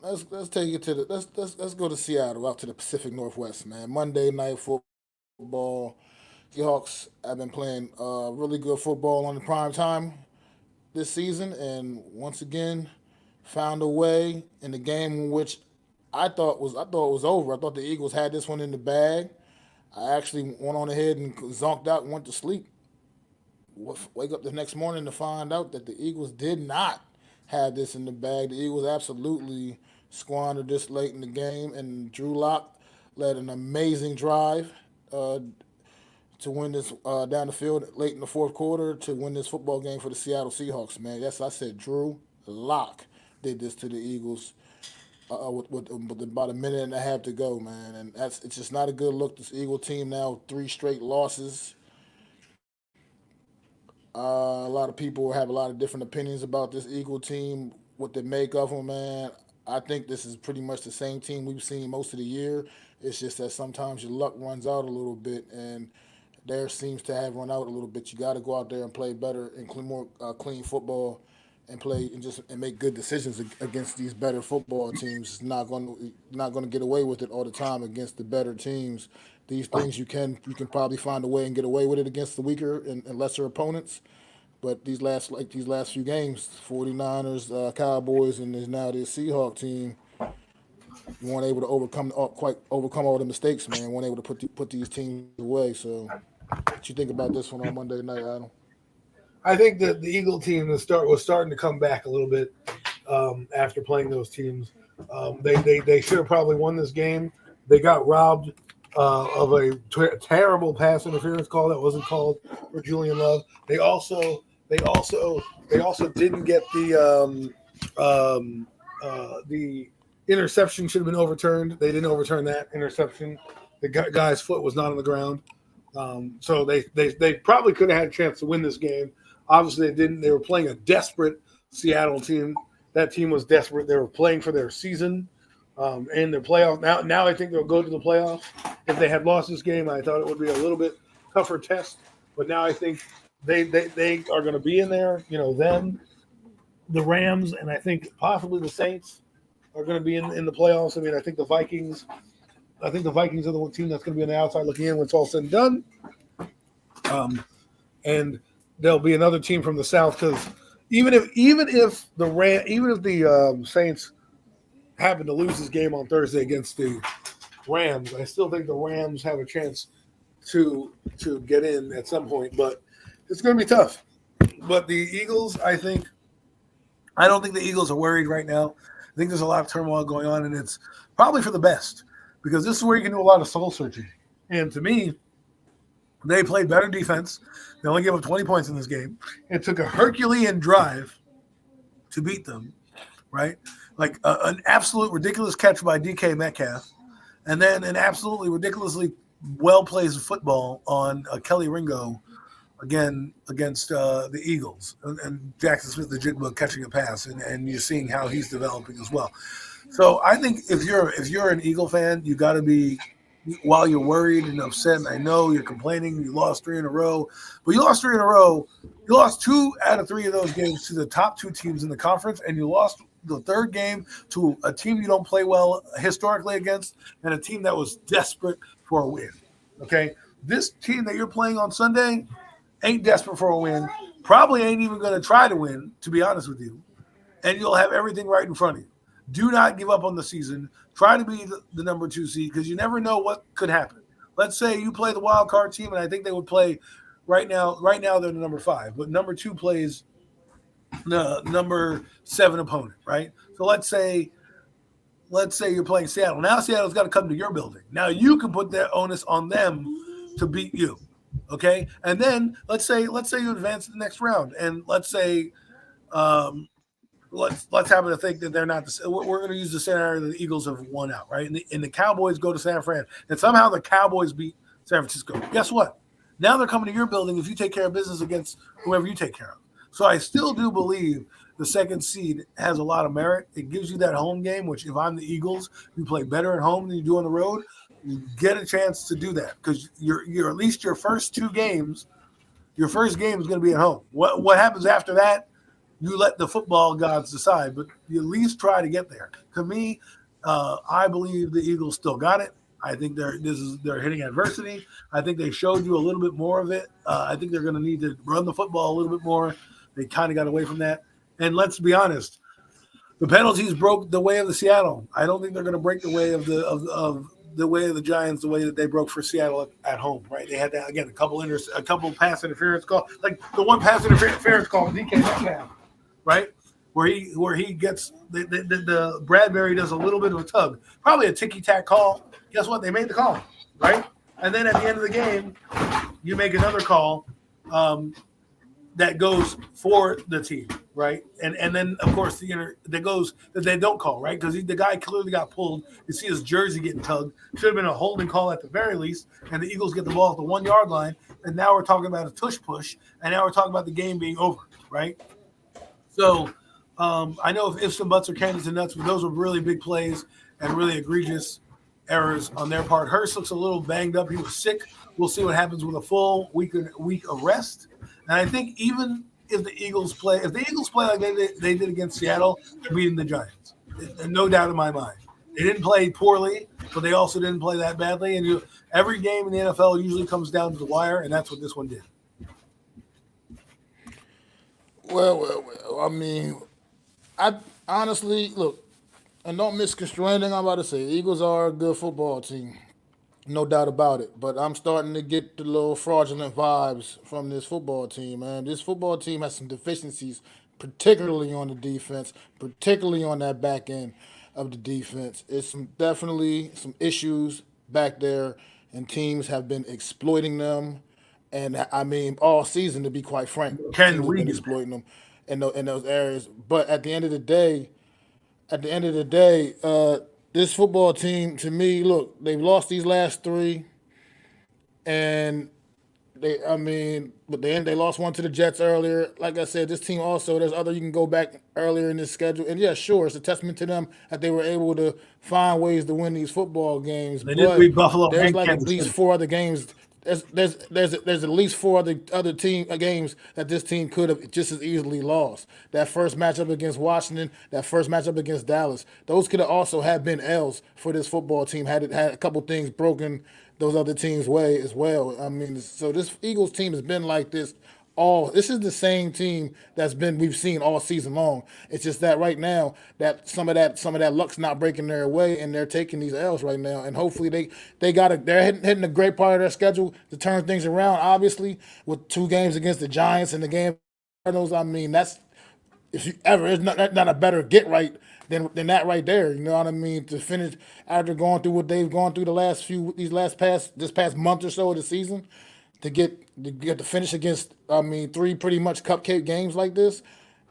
Let's take it to the let's go to Seattle, out to the Pacific Northwest, man. Monday night football. Seahawks have been playing really good football on the prime time this season, and once again found a way in the game in which I thought it was over. I thought the Eagles had this one in the bag. I actually went on ahead and zonked out and went to sleep. Wake up the next morning to find out that the Eagles did not have this in the bag. The Eagles absolutely squandered this late in the game, and Drew Lock led an amazing drive uh, to win this down the field late in the fourth quarter to win this football game for the Seattle Seahawks. Man, yes, I said Drew Lock did this to the Eagles with about a minute and a half to go, man, and it's just not a good look. This Eagle team now three straight losses. A lot of people have a lot of different opinions about this Eagle team, what they make of them, man. I think this is pretty much the same team we've seen most of the year. It's just that sometimes your luck runs out a little bit, and theirs seems to have run out a little bit. You got to go out there and play better and more clean football, and play and make good decisions against these better football teams. It's not going to get away with it all the time against the better teams. These things you can probably find a way and get away with it against the weaker and lesser opponents. But these last few games, 49ers, Cowboys, and there's now this Seahawk team, you weren't able to overcome all the mistakes, man. weren't able to put these teams away. So, what you think about this one on Monday night, Adam? I think that the Eagle team was starting to come back a little bit after playing those teams. They should have probably won this game. They got robbed of a terrible pass interference call that wasn't called for Julian Love. They also didn't get the interception should have been overturned. They didn't overturn that interception. The guy's foot was not on the ground. So they probably could have had a chance to win this game. Obviously, they didn't. They were playing a desperate Seattle team. That team was desperate. They were playing for their season and their playoff. Now I think they'll go to the playoffs. If they had lost this game, I thought it would be a little bit tougher test. But now I think they are going to be in there. Them, the Rams, and I think possibly the Saints are going to be in the playoffs. I mean, I think the Vikings are the one team that's going to be on the outside looking in when it's all said and done. And there'll be another team from the South because even if the Saints happen to lose this game on Thursday against the Rams, I still think the Rams have a chance to get in at some point. But it's going to be tough. But the Eagles, I don't think the Eagles are worried right now. I think there's a lot of turmoil going on, and it's probably for the best because this is where you can do a lot of soul searching. And to me, they played better defense. They only gave up 20 points in this game. It took a Herculean drive to beat them, right? Like an absolute ridiculous catch by DK Metcalf, and then an absolutely ridiculously well-placed football on Kelly Ringo again against the Eagles, and Jackson Smith, the jitbug, catching a pass, and you're seeing how he's developing as well. So I think if you're an Eagle fan, you got to be, while you're worried and upset, and I know you're complaining, you lost 3 in a row, but you lost 3 in a row. You lost 2 out of 3 of those games to the top 2 teams in the conference, and you lost the third game to a team you don't play well historically against, and a team that was desperate for a win. Okay, this team that you're playing on Sunday ain't desperate for a win, probably ain't even going to try to win, to be honest with you, and you'll have everything right in front of you. Do not give up on the season. Try to be the number 2 seed because you never know what could happen. Let's say you play the wild card team, and I think they would play Right now they're the number 5, but number 2 plays the number 7 opponent, right? So let's say you're playing Seattle. Now Seattle's got to come to your building. Now you can put that onus on them to beat you. Okay? And then let's say you advance to the next round, and let's say let's happen to think that they're not the. We're going to use the scenario that the Eagles have won out, right? And the Cowboys go to San Fran, and somehow the Cowboys beat San Francisco. Guess what? Now they're coming to your building if you take care of business against whoever you take care of. So I still do believe the second seed has a lot of merit. It gives you that home game, which if I'm the Eagles, you play better at home than you do on the road. You get a chance to do that because you're at least your first 2 games. Your first game is going to be at home. What happens after that? You let the football gods decide, but you at least try to get there. To me, I believe the Eagles still got it. I think they're hitting adversity. I think they showed you a little bit more of it. I think they're going to need to run the football a little bit more. They kind of got away from that. And let's be honest, the penalties broke the way of the Seattle. I don't think they're going to break the way of the way of the Giants, the way that they broke for Seattle at home. Right? They had that again, a couple pass interference calls, like the one pass interference call with DK Metcalf, right? Where he gets the Bradbury does a little bit of a tug, probably a ticky-tack call. Guess what? They made the call, right? And then at the end of the game, you make another call that goes for the team, right? And then of course that goes that they don't call, right? Because the guy clearly got pulled. You see his jersey getting tugged. Should have been a holding call at the very least. And the Eagles get the ball at the 1 yard line. And now we're talking about a tush push. And now we're talking about the game being over, right? So I know if ifs and buts are candies and nuts, but those were really big plays and really egregious errors on their part. Hurst looks a little banged up. He was sick. We'll see what happens with a full week of rest. And I think even if the Eagles play like they did against Seattle, they're beating the Giants. No doubt in my mind. They didn't play poorly, but they also didn't play that badly. And every game in the NFL usually comes down to the wire, and that's what this one did. Well. I mean, I honestly look, and don't misconstrue anything I'm about to say. Eagles are a good football team, no doubt about it. But I'm starting to get the little fraudulent vibes from this football team, man. This football team has some deficiencies, particularly on the defense, particularly on that back end of the defense. It's definitely some issues back there, and teams have been exploiting them. And I mean, all season, to be quite frank, Can teams have we been do exploiting them in those areas. But at the end of the day, this football team, to me, look, they've lost these last 3, and but they lost one to the Jets earlier. Like I said, this team also, there's other, you can go back earlier in this schedule, and yeah, sure, it's a testament to them that they were able to find ways to win these football games. They did But beat Buffalo there's and like at Kansas least City. 4 other games. There's at least 4 other team games that this team could have just as easily lost. That first matchup against Washington, that first matchup against Dallas, those could have also have been L's for this football team had a couple things broken those other teams' way as well. I mean, so this Eagles team has been like this this is the same team we've seen all season long. It's just that right now that some of that luck's not breaking their way, and they're taking these L's right now. And hopefully they're hitting a great part of their schedule to turn things around. Obviously, with 2 games against the Giants and the game Cardinals, I mean that's if you ever it's not a better get right than that right there. You know what I mean? To finish after going through what they've gone through this past month or so of the season, to get the finish against 3 pretty much cupcake games like this.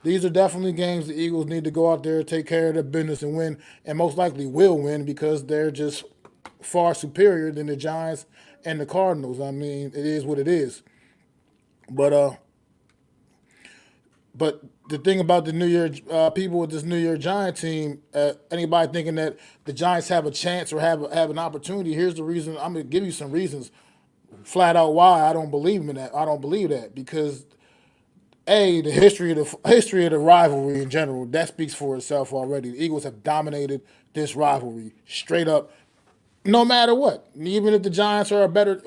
These are definitely games the Eagles need to go out there, take care of their business, and win, and most likely will win because they're just far superior than the Giants and the Cardinals. I mean, it is what it is. But the thing about the New Year people with this New Year Giant team, anybody thinking that the Giants have a chance or have an opportunity, here's the reason. I'm gonna give you some reasons, flat out why I don't believe in that. I don't believe that because the history of the rivalry in general that speaks for itself already. The Eagles have dominated this rivalry straight up. No matter what, even if the Giants are better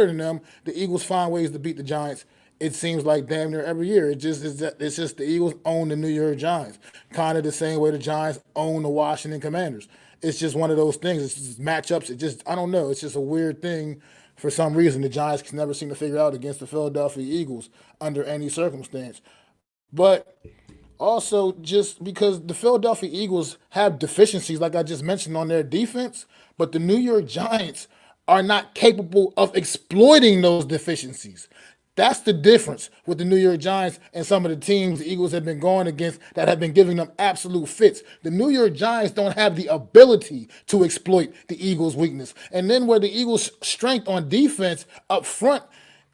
than them, the Eagles find ways to beat the Giants. It seems like damn near every year. It's just the Eagles own the New York Giants, kind of the same way the Giants own the Washington Commanders. It's just one of those things. It's just matchups. I don't know. It's just a weird thing for some reason, the Giants can never seem to figure out against the Philadelphia Eagles under any circumstance. But also, just because the Philadelphia Eagles have deficiencies, like I just mentioned, on their defense, but the New York Giants are not capable of exploiting those deficiencies. That's the difference with the New York Giants and some of the teams the Eagles have been going against that have been giving them absolute fits. The New York Giants don't have the ability to exploit the Eagles' weakness. And then where the Eagles' strength on defense up front,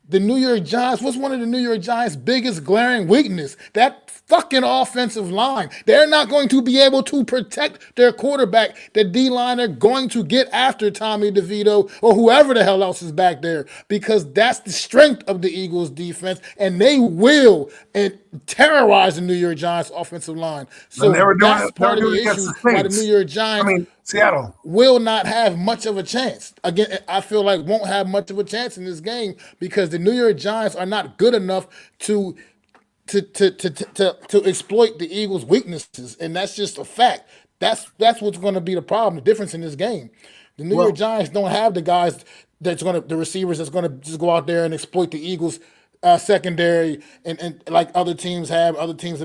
the New York Giants, what's one of the New York Giants' biggest glaring weakness? That fucking offensive line. They're not going to be able to protect their quarterback. The D-line are going to get after Tommy DeVito or whoever the hell else is back there because that's the strength of the Eagles' defense, and they will terrorize the New York Giants' offensive line. So And they were doing that's it. They were part of doing the it against issue the why the New Saints. York Giants Seattle will not have much of a chance. Again, I feel like won't have much of a chance in this game because the New York Giants are not good enough to exploit the Eagles' weaknesses, and that's just a fact. That's what's going to be the problem, the difference in this game. The New York Giants don't have the guys the receivers that's going to just go out there and exploit the Eagles' secondary and like other teams have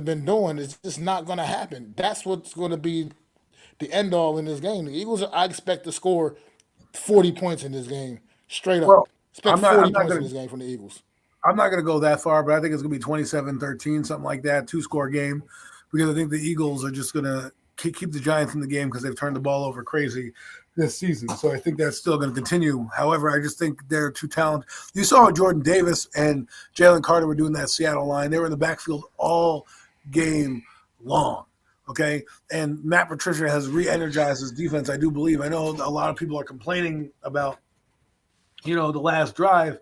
been doing. It's just not going to happen. That's what's going to be the end all in this game. The Eagles, I expect to score 40 points in this game, straight up. Well, Expect I'm not 40 I'm not points in gonna this game from the Eagles. I'm not gonna go that far, but I think it's gonna be 27-13, something like that, 2-score game, because I think the Eagles are just gonna keep the Giants in the game because they've turned the ball over crazy this season. So I think that's still going to continue. However, I just think they're too talented. You saw Jordan Davis and Jalen Carter were doing that Seattle line. They were in the backfield all game long. Okay. And Matt Patricia has re-energized his defense, I do believe. I know a lot of people are complaining about, the last drive.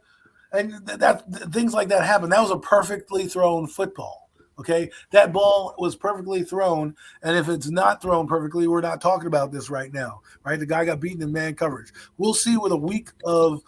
And that things like that happen. That was a perfectly thrown football. Okay, that ball was perfectly thrown, and if it's not thrown perfectly, we're not talking about this right now, right? The guy got beaten in man coverage. We'll see with a week of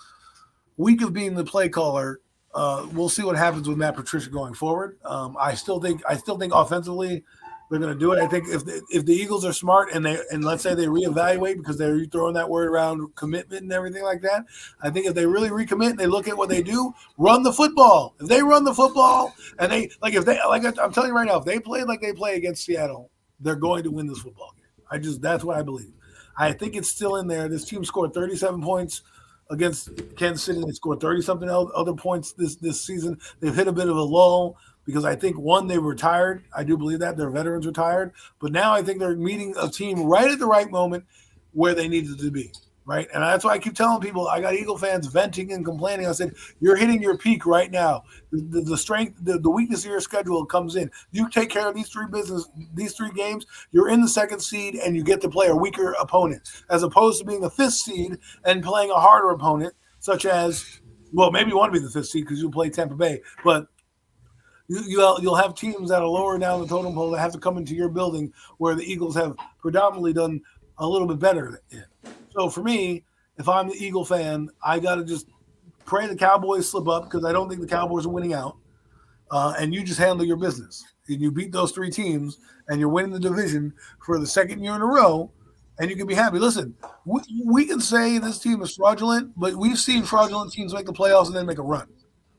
being the play caller. We'll see what happens with Matt Patricia going forward. I still think offensively they're going to do it. I think if the Eagles are smart and let's say they reevaluate because they're throwing that word around commitment and everything like that. I think if they really recommit and they look at what they do, run the football. If they run the football and I'm telling you right now, if they play like they play against Seattle, they're going to win this football game. That's what I believe. I think it's still in there. This team scored 37 points against Kansas City. They scored 30-something other points this season. They've hit a bit of a lull. Because I think, one, they were tired. I do believe that. Their veterans are tired. But now I think they're meeting a team right at the right moment where they needed to be, right? And that's why I keep telling people, I got Eagle fans venting and complaining. I said, you're hitting your peak right now. The strength, the weakness of your schedule comes in. You take care of these three games, you're in the second seed, and you get to play a weaker opponent, as opposed to being the fifth seed and playing a harder opponent, such as, well, maybe you want to be the fifth seed because you play Tampa Bay, but you'll have teams that are lower down the totem pole that have to come into your building where the Eagles have predominantly done a little bit better in. So for me, if I'm the Eagle fan, I got to just pray the Cowboys slip up because I don't think the Cowboys are winning out. And you just handle your business. And you beat those three teams and you're winning the division for the second year in a row and you can be happy. Listen, we can say this team is fraudulent, but we've seen fraudulent teams make the playoffs and then make a run,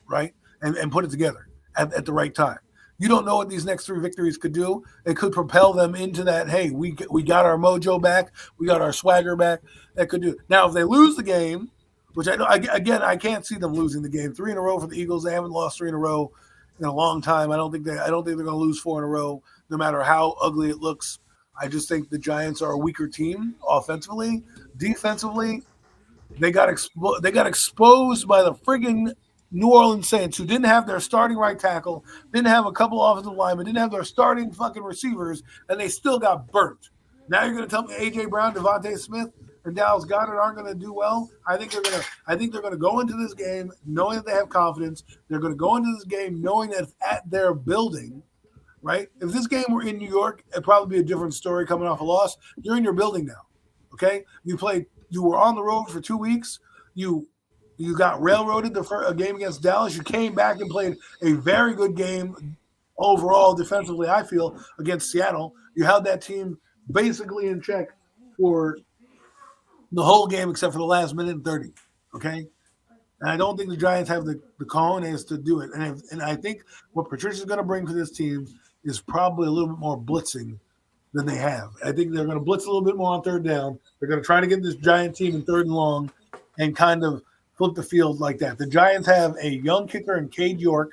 right? And put it together at the right time. You don't know what these next three victories could do. It could propel them into that, hey, we got our mojo back. We got our swagger back. That could do it. Now, if they lose the game, which I can't see them losing the game. 3 in a row for the Eagles. They haven't lost 3 in a row in a long time. I don't think they're going to lose 4 in a row, no matter how ugly it looks. I just think the Giants are a weaker team offensively. Defensively, they got exposed by the friggin' New Orleans Saints, who didn't have their starting right tackle, didn't have a couple offensive linemen, didn't have their starting fucking receivers, and they still got burnt. Now you're going to tell me A.J. Brown, Devontae Smith, and Dallas Goedert aren't going to do well? I think they're going to go into this game knowing that they have confidence. They're going to go into this game knowing that it's at their building, right? If this game were in New York, it'd probably be a different story coming off a loss. You're in your building now, okay? You were on the road for 2 weeks. You got railroaded a game against Dallas. You came back and played a very good game overall defensively, I feel, against Seattle. You held that team basically in check for the whole game except for the last minute and 30, okay? And I don't think the Giants have the cojones to do it. And I think what Patricia's going to bring to this team is probably a little bit more blitzing than they have. I think they're going to blitz a little bit more on third down. They're going to try to get this Giant team in third and long and kind of flip the field like that. The Giants have a young kicker in Cade York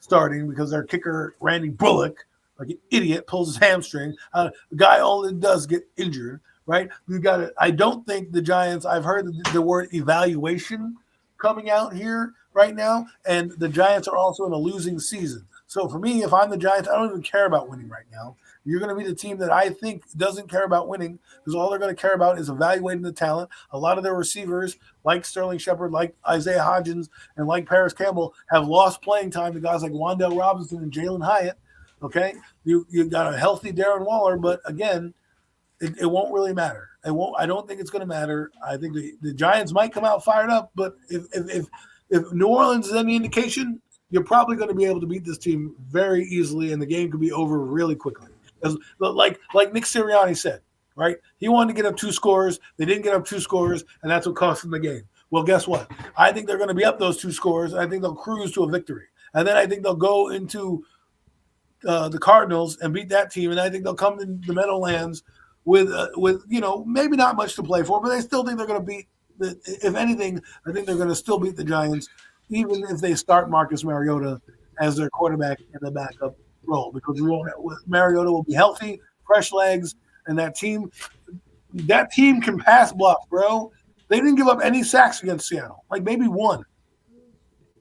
starting because their kicker, Randy Bullock, like an idiot, pulls his hamstring. The guy only does get injured, right? You got it. I don't think the Giants, I've heard the word evaluation coming out here right now, and the Giants are also in a losing season. So for me, if I'm the Giants, I don't even care about winning right now. You're going to be the team that I think doesn't care about winning because all they're going to care about is evaluating the talent. A lot of their receivers, like Sterling Shepard, like Isaiah Hodgins, and like Paris Campbell, have lost playing time to guys like Wan'Dale Robinson and Jalen Hyatt. Okay, you got a healthy Darren Waller, but again, it won't really matter. It won't. I don't think it's going to matter. I think the Giants might come out fired up, but if New Orleans is any indication, you're probably going to be able to beat this team very easily, and the game could be over really quickly. Like Nick Sirianni said, right? He wanted to get up 2 scores. They didn't get up 2 scores, and that's what cost them the game. Well, guess what? I think they're going to be up those 2 scores. I think they'll cruise to a victory, and then I think they'll go into the Cardinals and beat that team, and I think they'll come to the Meadowlands with maybe not much to play for, but I still think they're going to beat. If anything, I think they're going to still beat the Giants, even if they start Marcus Mariota as their quarterback in the backup role, because Mariota will be healthy, fresh legs, and that team can pass block, bro. They didn't give up any sacks against Seattle, like maybe one.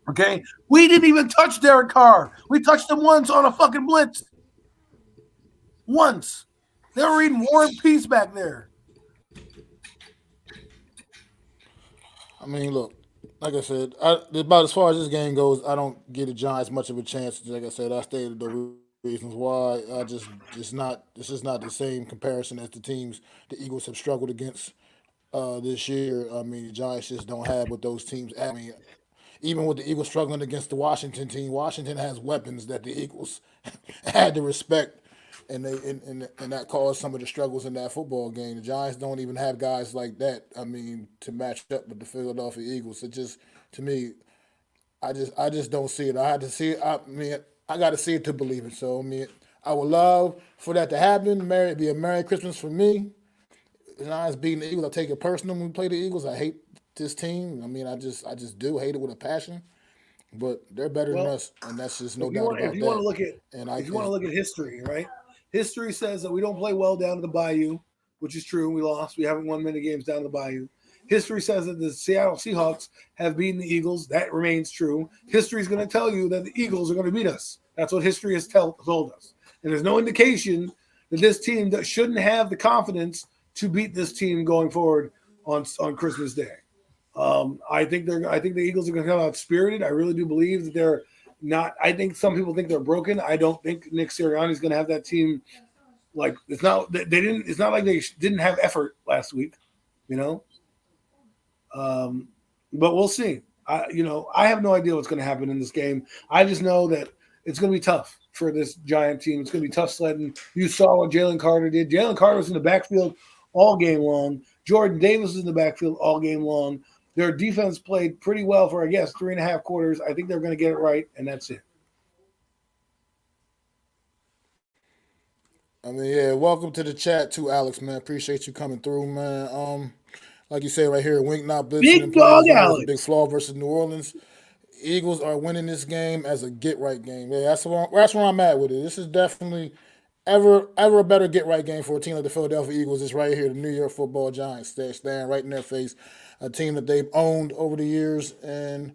Okay, we didn't even touch Derek Carr. We touched him once on a fucking blitz. Once. They were reading War and Peace back there. I mean, look, like I said, about as far as this game goes, I don't give the Giants much of a chance. Like I said, I stated the reasons why. This is not the same comparison as the teams the Eagles have struggled against this year. I mean, the Giants just don't have what those teams have. I mean, even with the Eagles struggling against the Washington team, Washington has weapons that the Eagles had to respect, and that caused some of the struggles in that football game. The Giants don't even have guys like that. I mean, to match up with the Philadelphia Eagles. It just, to me, I just don't see it. I had to see it. I mean, I got to see it to believe it. So I mean, I would love for that to happen. It'd be a Merry Christmas for me. The Giants beating the Eagles, I take it personal when we play the Eagles. I hate this team. I mean, I just do hate it with a passion. But they're better than Well, us, and that's just if no you doubt want, if about you want that. to look at And if you want to look at history, right? History says that we don't play well down to the Bayou, which is true. We lost. We haven't won many games down to the Bayou. History says that the Seattle Seahawks have beaten the Eagles. That remains true. History is going to tell you that the Eagles are going to beat us. That's what history has told us. And there's no indication that this team that shouldn't have the confidence to beat this team going forward on Christmas Day. I think the Eagles are going to come out spirited. I really do believe that they're not. I think some people think they're broken. I don't think Nick Sirianni is going to have that team. Like it's not they didn't. It's not like they didn't have effort last week, you know. But we'll see. I have no idea what's going to happen in this game. I just know that it's going to be tough for this Giant team. It's going to be tough sledding. You saw what Jalen Carter did. Jalen Carter was in the backfield all game long. Jordan Davis was in the backfield all game long. Their defense played pretty well for, I guess, 3.5 quarters. I think they're going to get it right, and that's it. I mean, yeah, welcome to the chat too, Alex, man. Appreciate you coming through, man. Like you say right here, Wink not blitzing Big in plain dog zone was a big Alex. flaw versus New Orleans. Eagles are winning this game as a get right game. Yeah, that's where I'm at with it. This is definitely ever a better get right game for a team like the Philadelphia Eagles. Is right here, the New York Football Giants. They're staring right in their face, a team that they've owned over the years, and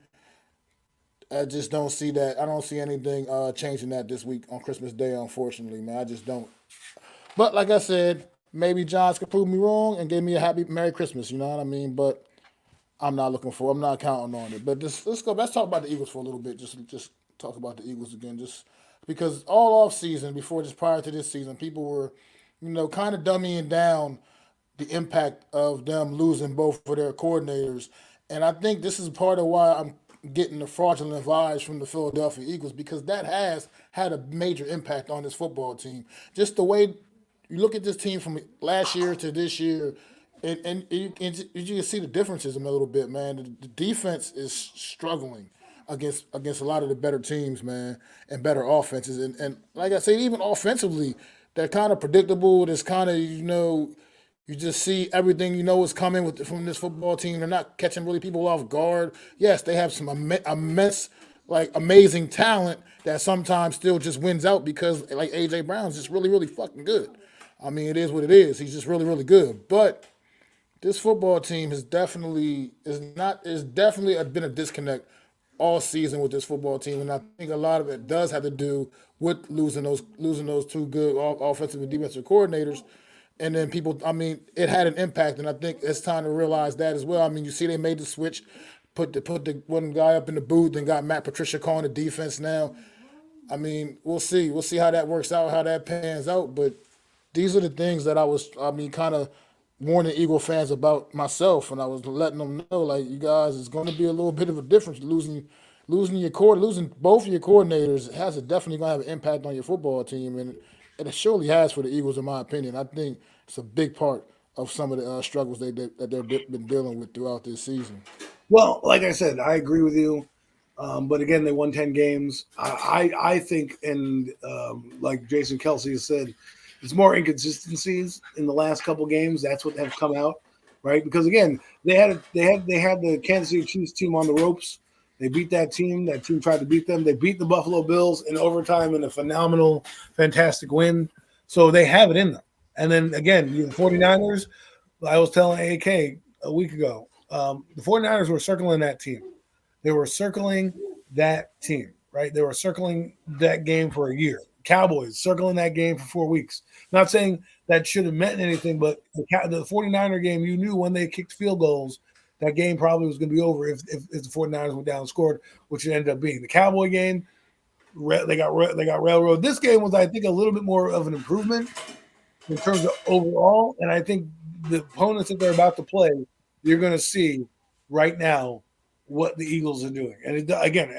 I just don't see that. I don't see anything changing that this week on Christmas Day. Unfortunately, man, I just don't. But like I said, maybe Giants could prove me wrong and give me a happy Merry Christmas. You know what I mean? But I'm not looking for. I'm not counting on it. But let's go. Let's talk about the Eagles for a little bit. Just talk about the Eagles again. Just because all off season, before just prior to this season, people were, kind of dummying down the impact of them losing both of their coordinators. And I think this is part of why I'm getting the fraudulent vibes from the Philadelphia Eagles because that has had a major impact on this football team. Just the way you look at this team from last year to this year, and you can see the differences in a little bit, man. The defense is struggling against a lot of the better teams, man, and better offenses. And like I said, even offensively, they're kind of predictable. There's kind of you just see everything you know is coming from this football team. They're not catching really people off guard. Yes, they have some immense, like amazing talent that sometimes still just wins out because like AJ Brown's just really really fucking good. I mean, it is what it is. He's just really really good, but this football team is definitely been a disconnect all season with this football team, and I think a lot of it does have to do with losing those two good offensive and defensive coordinators, and then people. I mean, it had an impact, and I think it's time to realize that as well. I mean, you see, they made the switch, put the one guy up in the booth, and got Matt Patricia calling the defense now. I mean, we'll see. We'll see how that works out, how that pans out. But these are the things that kind of warning Eagle fans about myself, and I was letting them know, like, you guys, it's going to be a little bit of a difference. Losing both of your coordinators has definitely going to have an impact on your football team, and it surely has for the Eagles, in my opinion. I think it's a big part of some of the struggles that they've been dealing with throughout this season. Well, like I said, I agree with you. But again, they won 10 games. I think, and like Jason Kelsey has said, it's more inconsistencies in the last couple games. That's what have come out, right? Because again, they had the Kansas City Chiefs team on the ropes. They beat that team. That team tried to beat them. They beat the Buffalo Bills in overtime in a phenomenal, fantastic win. So they have it in them. And then again, the 49ers, I was telling AK a week ago, the 49ers were circling that team. They were circling that team, right? They were circling that game for a year. Cowboys circling that game for 4 weeks. Not saying that should have meant anything, but the 49er game, you knew when they kicked field goals, that game probably was going to be over if the 49ers went down and scored, which it ended up being. The Cowboy game, they got railroad. This game was, I think, a little bit more of an improvement in terms of overall, and I think the opponents that they're about to play, you're going to see right now what the Eagles are doing. And again,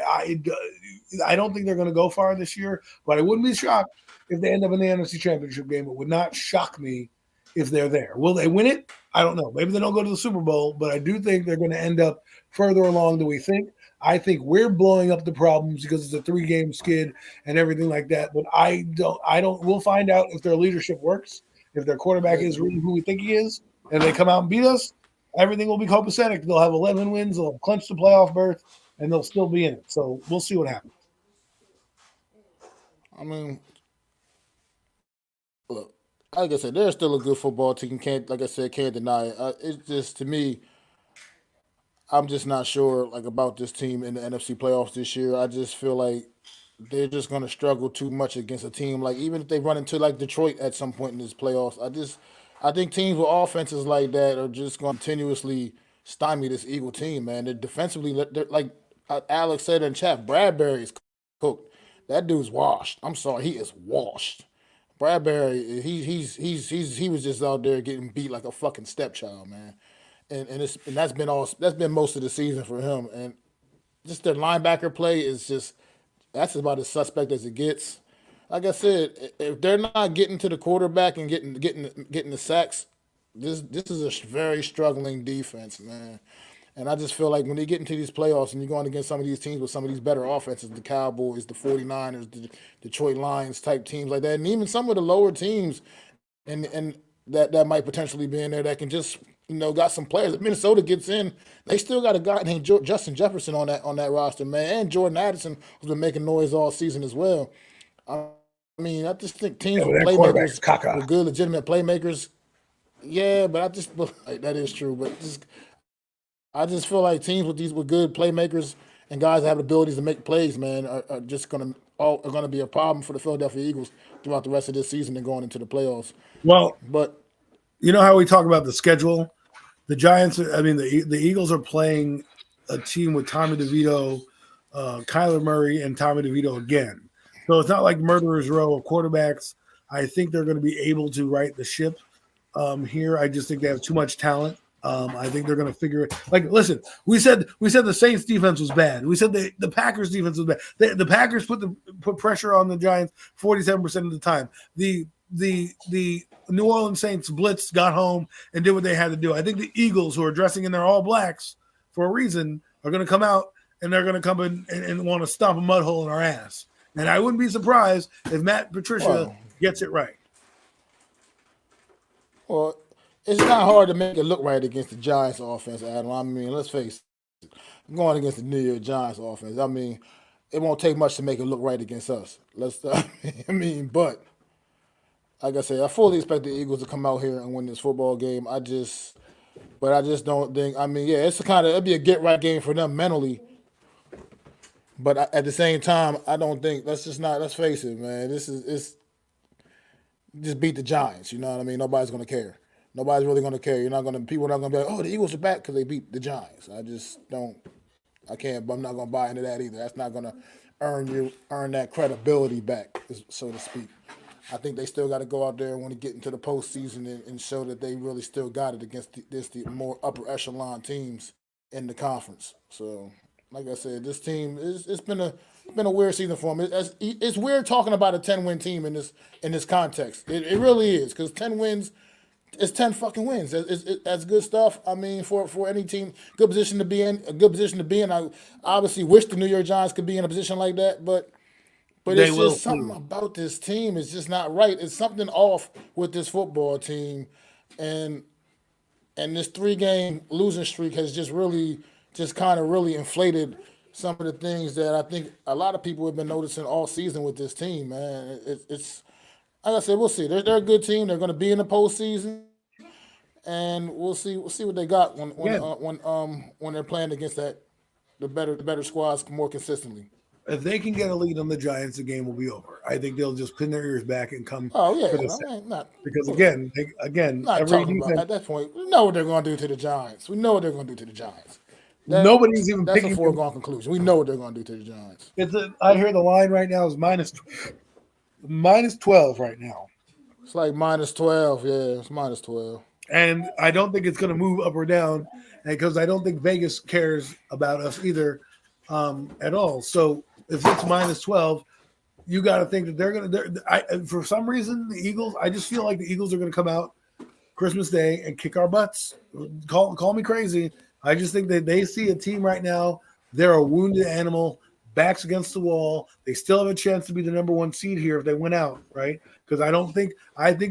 I don't think they're going to go far this year, but I wouldn't be shocked if they end up in the NFC Championship game. It would not shock me if they're there. Will they win it? I don't know. Maybe they don't go to the Super Bowl, but I do think they're going to end up further along than we think. I think we're blowing up the problems because it's a 3-game skid and everything like that. But we'll find out if their leadership works, if their quarterback is really who we think he is, and they come out and beat us. Everything will be copacetic. They'll have 11 wins. They'll clinch the playoff berth, and they'll still be in it. So we'll see what happens. I mean, look, like I said, they're still a good football team. Can't deny it. It's just, to me, I'm just not sure about this team in the NFC playoffs this year. I just feel like they're just going to struggle too much against a team even if they run into Detroit at some point in this playoffs. I think teams with offenses like that are just going to continuously stymie this Eagle team, man. They're defensively, they're, like Alex said in chat, Bradbury's cooked. That dude's washed. I'm sorry, he is washed. Bradbury, he was just out there getting beat like a fucking stepchild, man. And that's been most of the season for him. And just their linebacker play is just, that's about as suspect as it gets. Like I said, if they're not getting to the quarterback and getting the sacks, this is a very struggling defense, man. And I just feel like when they get into these playoffs and you're going against some of these teams with some of these better offenses, the Cowboys, the 49ers, the Detroit Lions type teams like that, and even some of the lower teams and that might potentially be in there that can just, got some players. If Minnesota gets in, they still got a guy named Justin Jefferson on that roster, man, and Jordan Addison, who's been making noise all season as well. I mean, I just think teams with playmakers, with good, legitimate playmakers. Yeah, but that is true. But I just feel like teams with good playmakers and guys that have abilities to make plays, man, are just gonna be a problem for the Philadelphia Eagles throughout the rest of this season and going into the playoffs. Well, but you know how we talk about the schedule? The Giants, the Eagles are playing a team with Tommy DeVito, Kyler Murray, and Tommy DeVito again. So it's not like murderer's row of quarterbacks. I think they're going to be able to right the ship here. I just think they have too much talent. I think they're going to figure it. Listen, we said the Saints defense was bad. We said the Packers defense was bad. The Packers put pressure on the Giants 47% of the time. The the New Orleans Saints blitzed, got home, and did what they had to do. I think the Eagles, who are dressing in their all blacks for a reason, are going to come out and they're going to come in and want to stomp a mud hole in our ass. And I wouldn't be surprised if Matt Patricia gets it right. Well, it's not hard to make it look right against the Giants offense, Adam. I mean, let's face it. Going against the New York Giants offense, I mean, it won't take much to make it look right against us. But like I said, I fully expect the Eagles to come out here and win this football game. I just don't think. I mean, yeah, it'd be a get right game for them mentally. But at the same time, I don't think. Let's face it, man. It's just beat the Giants. You know what I mean? Nobody's gonna care. Nobody's really gonna care. People are not gonna be like, oh, the Eagles are back because they beat the Giants. I just don't. I can't. I'm not gonna buy into that either. That's not gonna earn that credibility back, so to speak. I think they still got to go out there and want to get into the postseason and show that they really still got it against the more upper echelon teams in the conference. So, like I said, this team it's been a weird season for them. It's weird talking about a 10-win team in this context. It really is, because 10 wins. It's 10 fucking wins. That's good stuff. I mean, for any team, good position to be in. A good position to be in. I obviously wish the New York Giants could be in a position like that, but it's just something about this team. It's just not right. It's something off with this football team, and this 3-game losing streak has just kind of really inflated some of the things that I think a lot of people have been noticing all season with this team. Man, it's like I said, we'll see. They're a good team. They're going to be in the postseason, and we'll see what they got when they're playing against the better squads more consistently. If they can get a lead on the Giants, the game will be over. I think they'll just pin their ears back and come. Oh yeah, for the because again, every defense, at that point, we know what they're going to do to the Giants. We know what they're going to do to the Giants. Nobody's even. That's a foregone conclusion. We know what they're going to do to the Giants. I hear the line right now is minus 12 right now. It's like minus 12. Yeah, it's minus 12. And I don't think it's going to move up or down, because I don't think Vegas cares about us either at all. So if it's minus 12, you got to think that they're going to. For some reason, the Eagles. I just feel like the Eagles are going to come out Christmas Day and kick our butts. Call me crazy. I just think that they see a team right now. They're a wounded animal, backs against the wall. They still have a chance to be the number 1 seed here if they win out, right? Because I think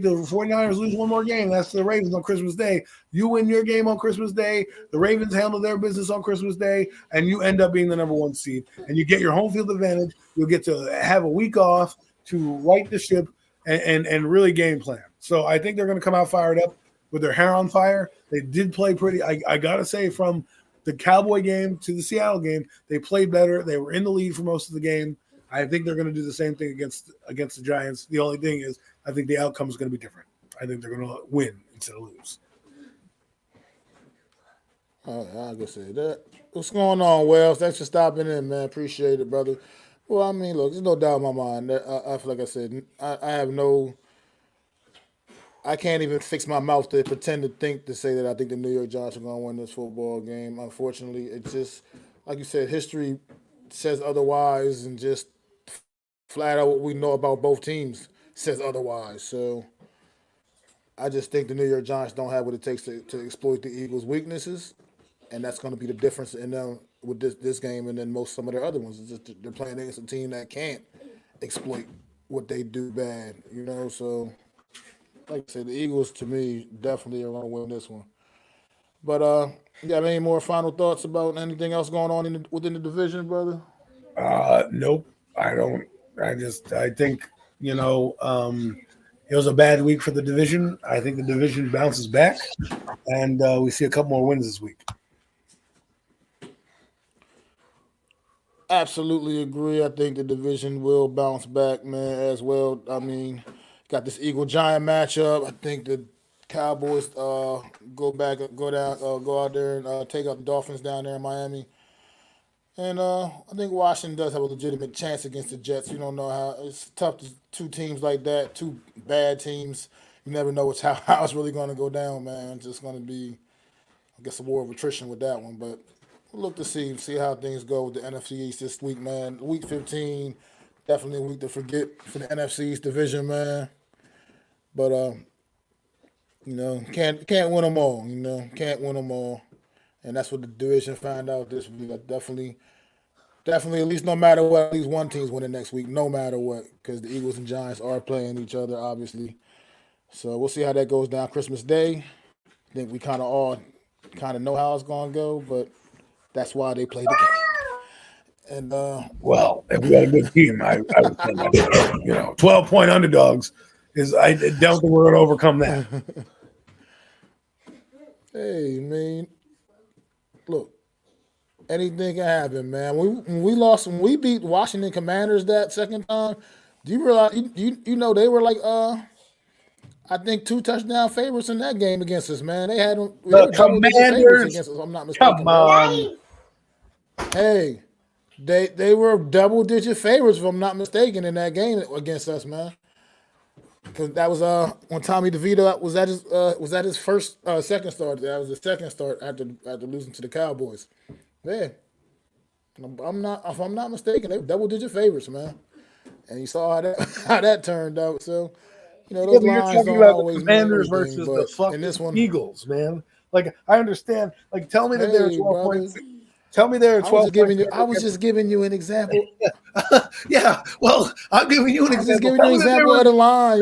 the 49ers lose one more game. That's the Ravens on Christmas Day. You win your game on Christmas Day. The Ravens handle their business on Christmas Day, and you end up being the number 1 seed. And you get your home field advantage. You'll get to have a week off to right the ship and really game plan. So I think they're going to come out fired up with their hair on fire. They did play pretty. I got to say, from the Cowboy game to the Seattle game, they played better. They were in the lead for most of the game. I think they're going to do the same thing against the Giants. The only thing is, I think the outcome is going to be different. I think they're going to win instead of lose. Like I said, what's going on, Wells? Thanks for stopping in, man. Appreciate it, brother. Well, I mean, look, there's no doubt in my mind. I feel like I said, I can't even fix my mouth to pretend to say that I think the New York Giants are going to win this football game. Unfortunately, it's just, like you said, history says otherwise, and just flat out what we know about both teams says otherwise. So I just think the New York Giants don't have what it takes to exploit the Eagles' weaknesses, and that's going to be the difference in them with this game and then some of their other ones. It's just they're playing against a team that can't exploit what they do bad, So, like I said, the Eagles, to me, definitely are going to win this one. But you have any more final thoughts about anything else going on within the division, brother? Nope, I don't. I think, it was a bad week for the division. I think the division bounces back, and we see a couple more wins this week. Absolutely agree. I think the division will bounce back, man, as well. I mean, got this Eagle-Giant matchup. I think the Cowboys go out there and take out the Dolphins down there in Miami. And I think Washington does have a legitimate chance against the Jets. You don't know how it's tough to two teams like that, two bad teams. You never know how it's really going to go down, man. It's just going to be, I guess, a war of attrition with that one. But we'll look to see how things go with the NFC East this week, man. Week 15, definitely a week to forget for the NFC East division, man. But can't win them all. Can't win them all, and that's what the division found out this week. Definitely, at least no matter what, at least one team's winning next week, no matter what, because the Eagles and Giants are playing each other, obviously. So we'll see how that goes down Christmas Day. I think we kind of know how it's gonna go, but that's why they play the game. And well, if we got a good team, I would say that 12-point underdogs is I don't think we're gonna overcome that. Hey, man, look, anything can happen, man. When we beat Washington Commanders that second time, do you realize they were like I think 2 touchdown favorites in that game against us, man. They had them. The Commanders against us. If I'm not mistaken. Come on. Hey, they were double-digit favorites, if I'm not mistaken, in that game against us, man. Because that was when Tommy DeVito was at his first second start. That was the second start after losing to the Cowboys. Yeah, if I'm not mistaken, they were double-digit favorites, man. And you saw how that turned out. So. Those lines don't always the Commanders mean versus the fucking Eagles, man. Like, I understand. Like, tell me that they're 12 points. Tell me they're 12 points. I was just giving you an example. Yeah, well, I'm giving you an example. Just giving you an example of the line.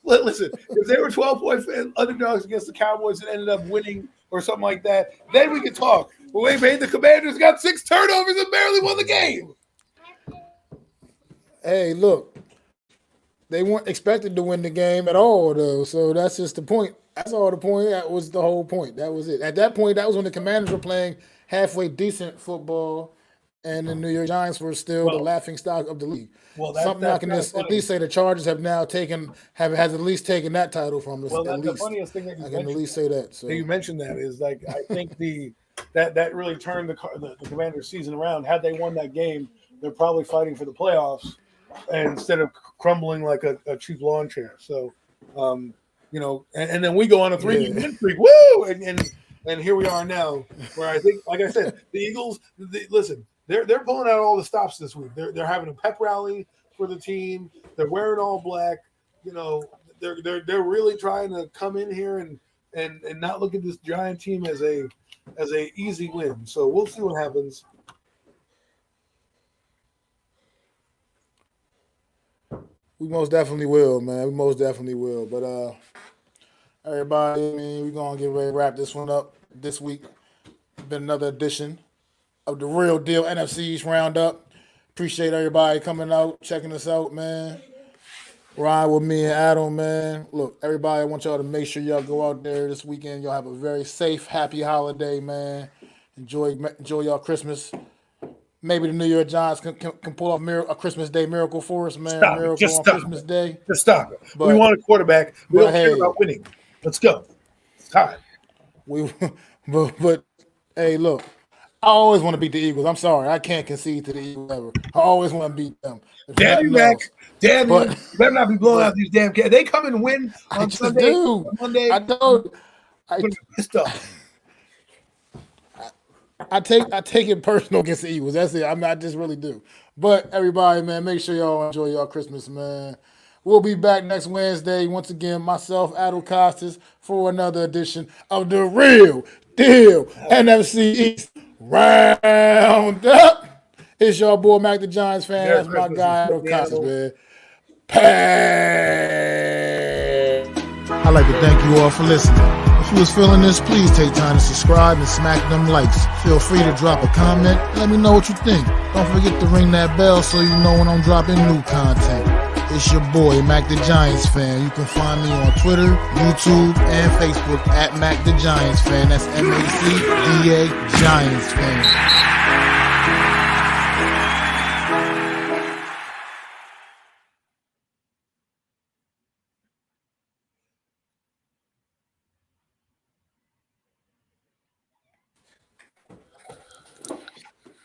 Listen, if they were 12-point underdogs against the Cowboys and ended up winning or something like that, then we could talk. But wait, man, the Commanders got 6 turnovers and barely won the game. Hey, look. They weren't expected to win the game at all, though. So that's just the point. That's all the point. That was the whole point. That was it. At that point, that was when the Commanders were playing halfway decent football, and the New York Giants were still the laughingstock of the league. Well, something I can at least say the Chargers have now has at least taken that title from us. Well, that's the funniest thing that you I can at least say that. So you mentioned that is like I think that really turned the Commanders season around. Had they won that game, they're probably fighting for the playoffs. And instead of crumbling like a cheap lawn chair. So, and then we go on a 3-game win streak. Woo! And here we are now, where I think, like I said, the Eagles. Listen, they're pulling out all the stops this week. They're having a pep rally for the team. They're wearing all black. They're really trying to come in here and not look at this Giant team as a easy win. So we'll see what happens. We most definitely will, man. We most definitely will. But everybody, we're going to get ready to wrap this one up this week. Been another edition of the Real Deal NFC East Round-Up. Appreciate everybody coming out, checking us out, man. Ride with me and Adam, man. Look, everybody, I want y'all to make sure y'all go out there this weekend. Y'all have a very safe, happy holiday, man. Enjoy y'all Christmas. Maybe the New York Giants can pull off a Christmas Day miracle for us, man. Miracle on Christmas Day. Just stop it. We want a quarterback. We don't care about winning. Let's go. It's time. But hey, look, I always want to beat the Eagles. I'm sorry, I can't concede to the Eagles ever. I always want to beat them. Damn you, Mac. Damn you. You better not be blowing out these damn cats. They come and win on Sunday. Monday. I know. Pissed off. I take it personal against the Eagles. That's it. I just really do. But everybody, man, make sure y'all enjoy y'all Christmas, man. We'll be back next Wednesday. Once again, myself, Adam Costas, for another edition of the Real Deal NFC East Round-Up. It's your boy, MacDaGiantsFan. That's my guy, Adam Costas, man. I'd like to thank you all for listening. If you was feeling this, please take time to subscribe and smack them likes. Feel free to drop a comment. Let me know what you think. Don't forget to ring that bell so you know when I'm dropping new content. It's your boy, MacDaGiantsFan. You can find me on Twitter, YouTube, and Facebook at MacDaGiantsFan. That's MacDa Giants Fan.